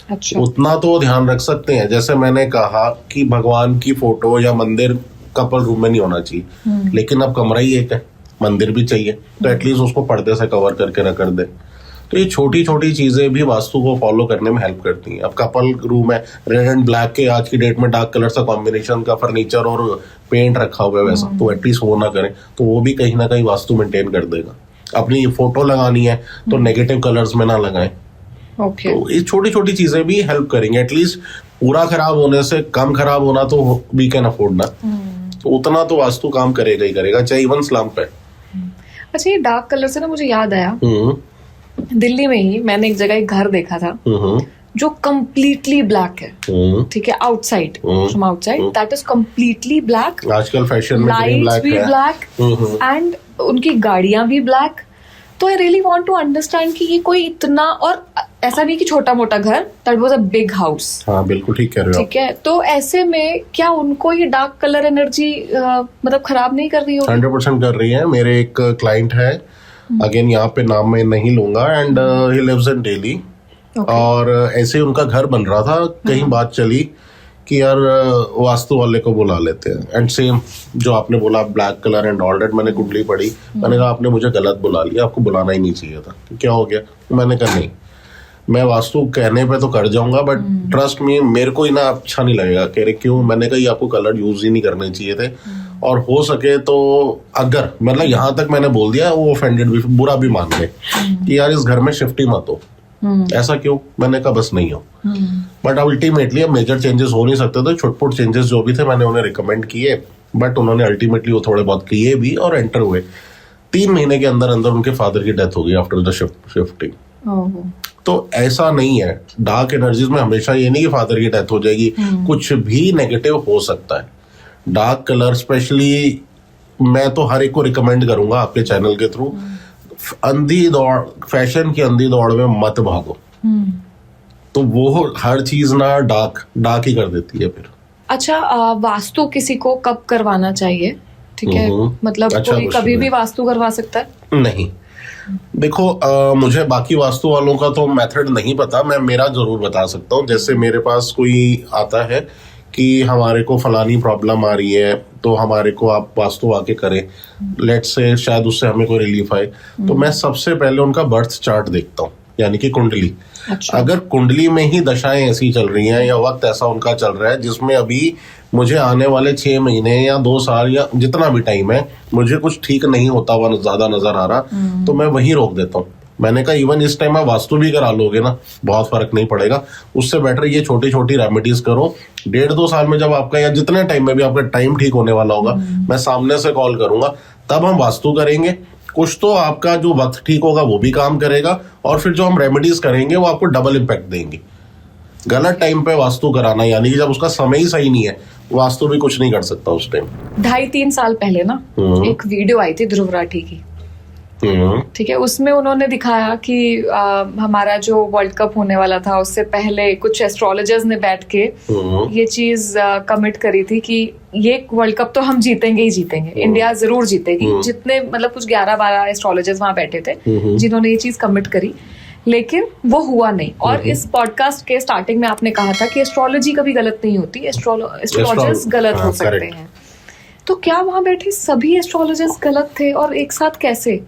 अच्छा। उतना तो ध्यान रख सकते हैं। जैसे मैंने कहा कि भगवान की फोटो या मंदिर कपल रूम में नहीं होना चाहिए, लेकिन अब कमरा ही एक है, मंदिर भी चाहिए, तो एटलीस्ट उसको पर्दे से कवर करके रख दे। तो ये छोटी छोटी चीजें भी वास्तु को फॉलो करने में हेल्प करती हैं। अब कपल रूम है, रेड एंड ब्लैक के आज की डेट में डार्क कलर का कॉम्बिनेशन का फर्नीचर और पेंट रखा हुआ है वैसा, तो एटलीस्ट वो ना करें, तो वो भी कहीं ना कहीं वास्तु मेंटेन कर देगा। अपनी फोटो लगानी है तो नेगेटिव कलर्स में ना लगाएं। ओके। तो ये छोटी छोटी चीजें भी हेल्प करेंगे। एटलीस्ट पूरा खराब होने से कम खराब होना तो वी कैन अफोर्ड ना, तो उतना तो वास्तु काम करेगा ही करेगा, चाहे इवन स्लम्प है। अच्छा, ये डार्क कलर से ना मुझे याद आया, दिल्ली में ही मैंने एक जगह एक घर देखा था जो कम्प्लीटली ब्लैक है, ठीक है, outside, from outside that is completely black. आजकल फैशन में लाइट्स भी ब्लैक एंड उनकी गाड़ियां भी ब्लैक। तो I really want to understand कि ये कोई इतना, और ऐसा नहीं कि छोटा मोटा घर, that was a big house. हाँ, बिल्कुल ठीक कह रहे हो। ठीक है, तो ऐसे में क्या उनको ये डार्क कलर एनर्जी मतलब खराब नहीं कर रही होगी? 100% कर रही है। मेरे एक क्लाइंट है, अगेन यहाँ पे नाम मैं नहीं लूंगा, and he lives in Delhi, और ऐसे ही उनका घर बन रहा था, कहीं बात चली कि यार वास्तु वाले को बुला लेते हैं, एंड सेम जो आपने बोला black colour and all that, मैंने कुंडली पढ़ी, मैंने कहा आपने मुझे गलत बुला लिया, आपको बुलाना ही नहीं चाहिए था, क्या हो गया? मैंने कहा नहीं, मैं वास्तु कहने पे तो कर जाऊंगा, बट ट्रस्ट मी मेरे को ही ना अच्छा नहीं लगेगा। कह रहे क्यों? मैंने कहा ये आपको कलर यूज ही नहीं करने चाहिए थे, और हो सके तो अगर, मतलब यहाँ तक मैंने बोल दिया, वो ऑफेंडेड भी, बुरा भी मान गए कि यार इस घर में शिफ्ट ही मत हो। ऐसा क्यों? मैंने कहा बस नहीं हो। बट अल्टीमेटली अब मेजर चेंजेस हो नहीं सकते, तो छोटे-मोटे चेंजेस जो भी थे मैंने उन्हें रिकमेंड किए, बट उन्होंने अल्टीमेटली वो थोड़े बहुत किए भी और एंटर हुए। 3 महीने के अंदर अंदर उनके फादर की डेथ हो गई आफ्टर द शिफ्टिंग। तो ऐसा नहीं है, डार्क एनर्जीज में हमेशा ये नहीं कि फादर की डेथ हो जाएगी, कुछ भी नेगेटिव हो सकता है। डार्क कलर स्पेशली मैं तो हर एक को रिकमेंड करूंगा आपके चैनल के थ्रू, अंधी दौड़, फैशन की अंधी दौड़ में मत भागो, तो वो हर चीज ना डार्क ही कर देती है फिर। अच्छा, वास्तु किसी को कब करवाना चाहिए? ठीक है, मतलब अच्छा, कोई कभी भी वास्तु करवा सकता है? नहीं, देखो मुझे बाकी वास्तु वालों का तो मेथड नहीं पता, मैं मेरा जरूर बता सकता हूँ। जैसे मेरे पास कोई आता है कि हमारे को फलानी प्रॉब्लम आ रही है, तो हमारे को आप वास्तु आके करें, लेट से शायद उससे हमें कोई रिलीफ आए, तो मैं सबसे पहले उनका बर्थ चार्ट देखता हूँ, यानी कि कुंडली। अच्छा। अगर कुंडली में ही दशाएं ऐसी चल रही हैं या वक्त ऐसा उनका चल रहा है जिसमें अभी मुझे आने वाले 6 महीने या 2 साल या जितना भी टाइम है मुझे कुछ ठीक नहीं होता हुआ ज्यादा नजर आ रहा, तो मैं वही रोक देता हूँ। मैंने कहा इवन इस टाइम आप वास्तु भी करा लोगे ना, बहुत फर्क नहीं पड़ेगा, उससे बेटर ये छोटी छोटी रेमेडीज करो। 1.5-2 साल में जब आपका, या जितने टाइम में भी आपका टाइम ठीक होने वाला होगा, मैं सामने से कॉल करूंगा, तब हम वास्तु करेंगे। कुछ तो आपका जो वक्त ठीक होगा वो भी काम करेगा, और फिर जो हम रेमेडीज करेंगे वो आपको डबल इम्पैक्ट देंगे। गलत टाइम पे वास्तु कराना, यानी कि जब उसका समय ही सही नहीं है, वास्तु भी कुछ नहीं कर सकता उस टाइम। 2.5-3 साल पहले ना एक वीडियो आई थी ध्रुव राठी की, ठीक है, उसमें उन्होंने दिखाया कि हमारा जो वर्ल्ड कप होने वाला था उससे पहले कुछ एस्ट्रोलॉजर्स ने बैठ के ये चीज कमिट करी थी कि ये वर्ल्ड कप तो हम जीतेंगे ही जीतेंगे, इंडिया जरूर जीतेगी। जितने मतलब कुछ 11-12 एस्ट्रोलॉजर्स वहां बैठे थे जिन्होंने ये चीज कमिट करी, लेकिन वो हुआ नहीं। और इस पॉडकास्ट के स्टार्टिंग में आपने कहा था कि एस्ट्रोलॉजी कभी गलत नहीं होती, एस्ट्रोलॉजर्स गलत हो सकते हैं। तो क्या वहां बैठे सभी एस्ट्रोलॉजर्स गलत थे, और एक साथ कैसे?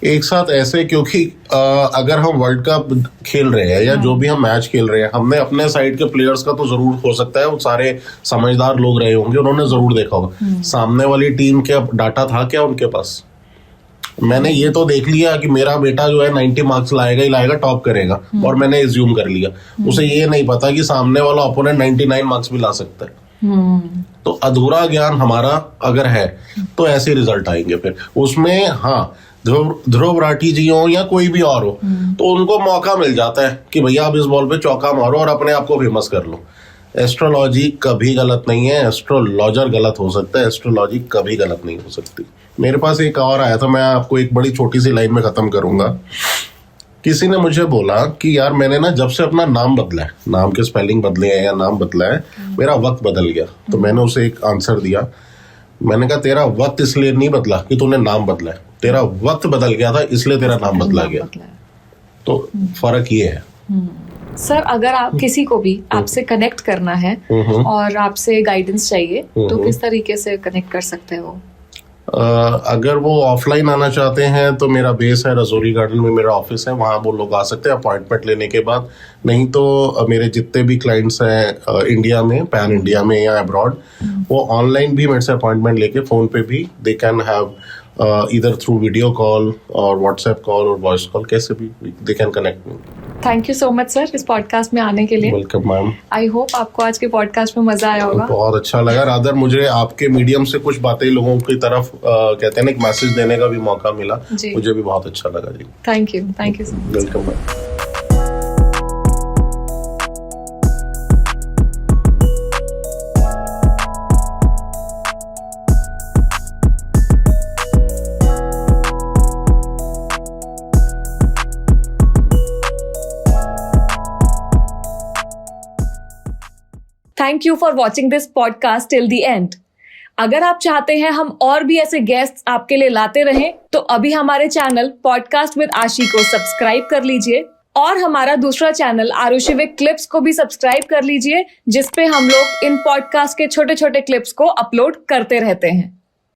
एक साथ ऐसे क्योंकि अगर हम वर्ल्ड कप खेल रहे हैं या जो भी हम मैच खेल रहे हैं, हमने अपने साइड के प्लेयर्स का तो जरूर हो सकता है, वो सारे समझदार लोग रहे होंगे, उन्होंने जरूर देखा होगा सामने वाली टीम के डाटा था क्या उनके पास। मैंने ये तो देख लिया कि मेरा बेटा जो है 90 मार्क्स लाएगा ही लाएगा, टॉप करेगा, और मैंने एज्यूम कर लिया। उसे ये नहीं पता कि सामने वाला ओपोनेंट 99 मार्क्स भी ला सकता है। तो अधूरा ज्ञान हमारा अगर है तो ऐसे रिजल्ट आएंगे। फिर उसमें हाँ, ध्रुव राठी जी हो या कोई भी और हो, तो उनको मौका मिल जाता है कि भैया आप इस बॉल पे चौका मारो और अपने आप को फेमस कर लो। एस्ट्रोलॉजी कभी गलत नहीं है, एस्ट्रोलॉजर गलत हो सकता है, एस्ट्रोलॉजी कभी गलत नहीं हो सकती। मेरे पास एक और आया था, मैं आपको एक बड़ी छोटी सी लाइन में खत्म करूंगा। किसी ने मुझे बोला कि यार मैंने ना जब से अपना नाम बदला है, नाम के स्पेलिंग बदले हैं या नाम बदला है, मेरा वक्त बदल गया। तो मैंने उसे एक आंसर दिया, मैंने कहा तेरा वक्त इसलिए नहीं बदला कि तूने नाम बदला है, तेरा वक्त बदल गया था इसलिए तेरा नाम बदला गया। तो फर्क ये है। सर, अगर आप किसी को भी आपसे कनेक्ट करना है और आपसे गाइडेंस चाहिए, तो किस तरीके से कनेक्ट कर सकते हो? अगर वो ऑफलाइन आना चाहते हैं तो मेरा बेस है रजौरी गार्डन में, मेरा ऑफिस है, वहाँ वो लोग आ सकते हैं अपॉइंटमेंट लेने के बाद। नहीं तो मेरे जितने भी क्लाइंट्स हैं इंडिया में, पैन इंडिया में या अब्रॉड, वो ऑनलाइन भी मेरे से अपॉइंटमेंट लेके फोन पे भी they can have either through video call और व्हाट्सएप कॉल और वॉइस कॉल, कैसे भी they can connect me. Thank you so much sir इस पॉडकास्ट में आने के लिए। Welcome ma'am. आई होप आपको आज के पॉडकास्ट में मजा आया होगा। बहुत अच्छा लगा। रादर मुझे आपके मीडियम से कुछ बातें लोगों की तरफ कहते हैं ना, एक मैसेज देने का भी मौका मिला, मुझे भी बहुत अच्छा लगा जी। Thank you so much. Welcome ma'am. Thank you for watching this podcast till the end. अगर आप चाहते हैं हम और भी ऐसे गेस्ट आपके लिए लाते रहें, तो अभी हमारे चैनल पॉडकास्ट विद आशी को सब्सक्राइब कर लीजिए, और हमारा दूसरा चैनल आरुषि विद क्लिप्स को भी सब्सक्राइब कर लीजिए, जिसपे हम लोग इन पॉडकास्ट के छोटे छोटे क्लिप्स को अपलोड करते रहते हैं।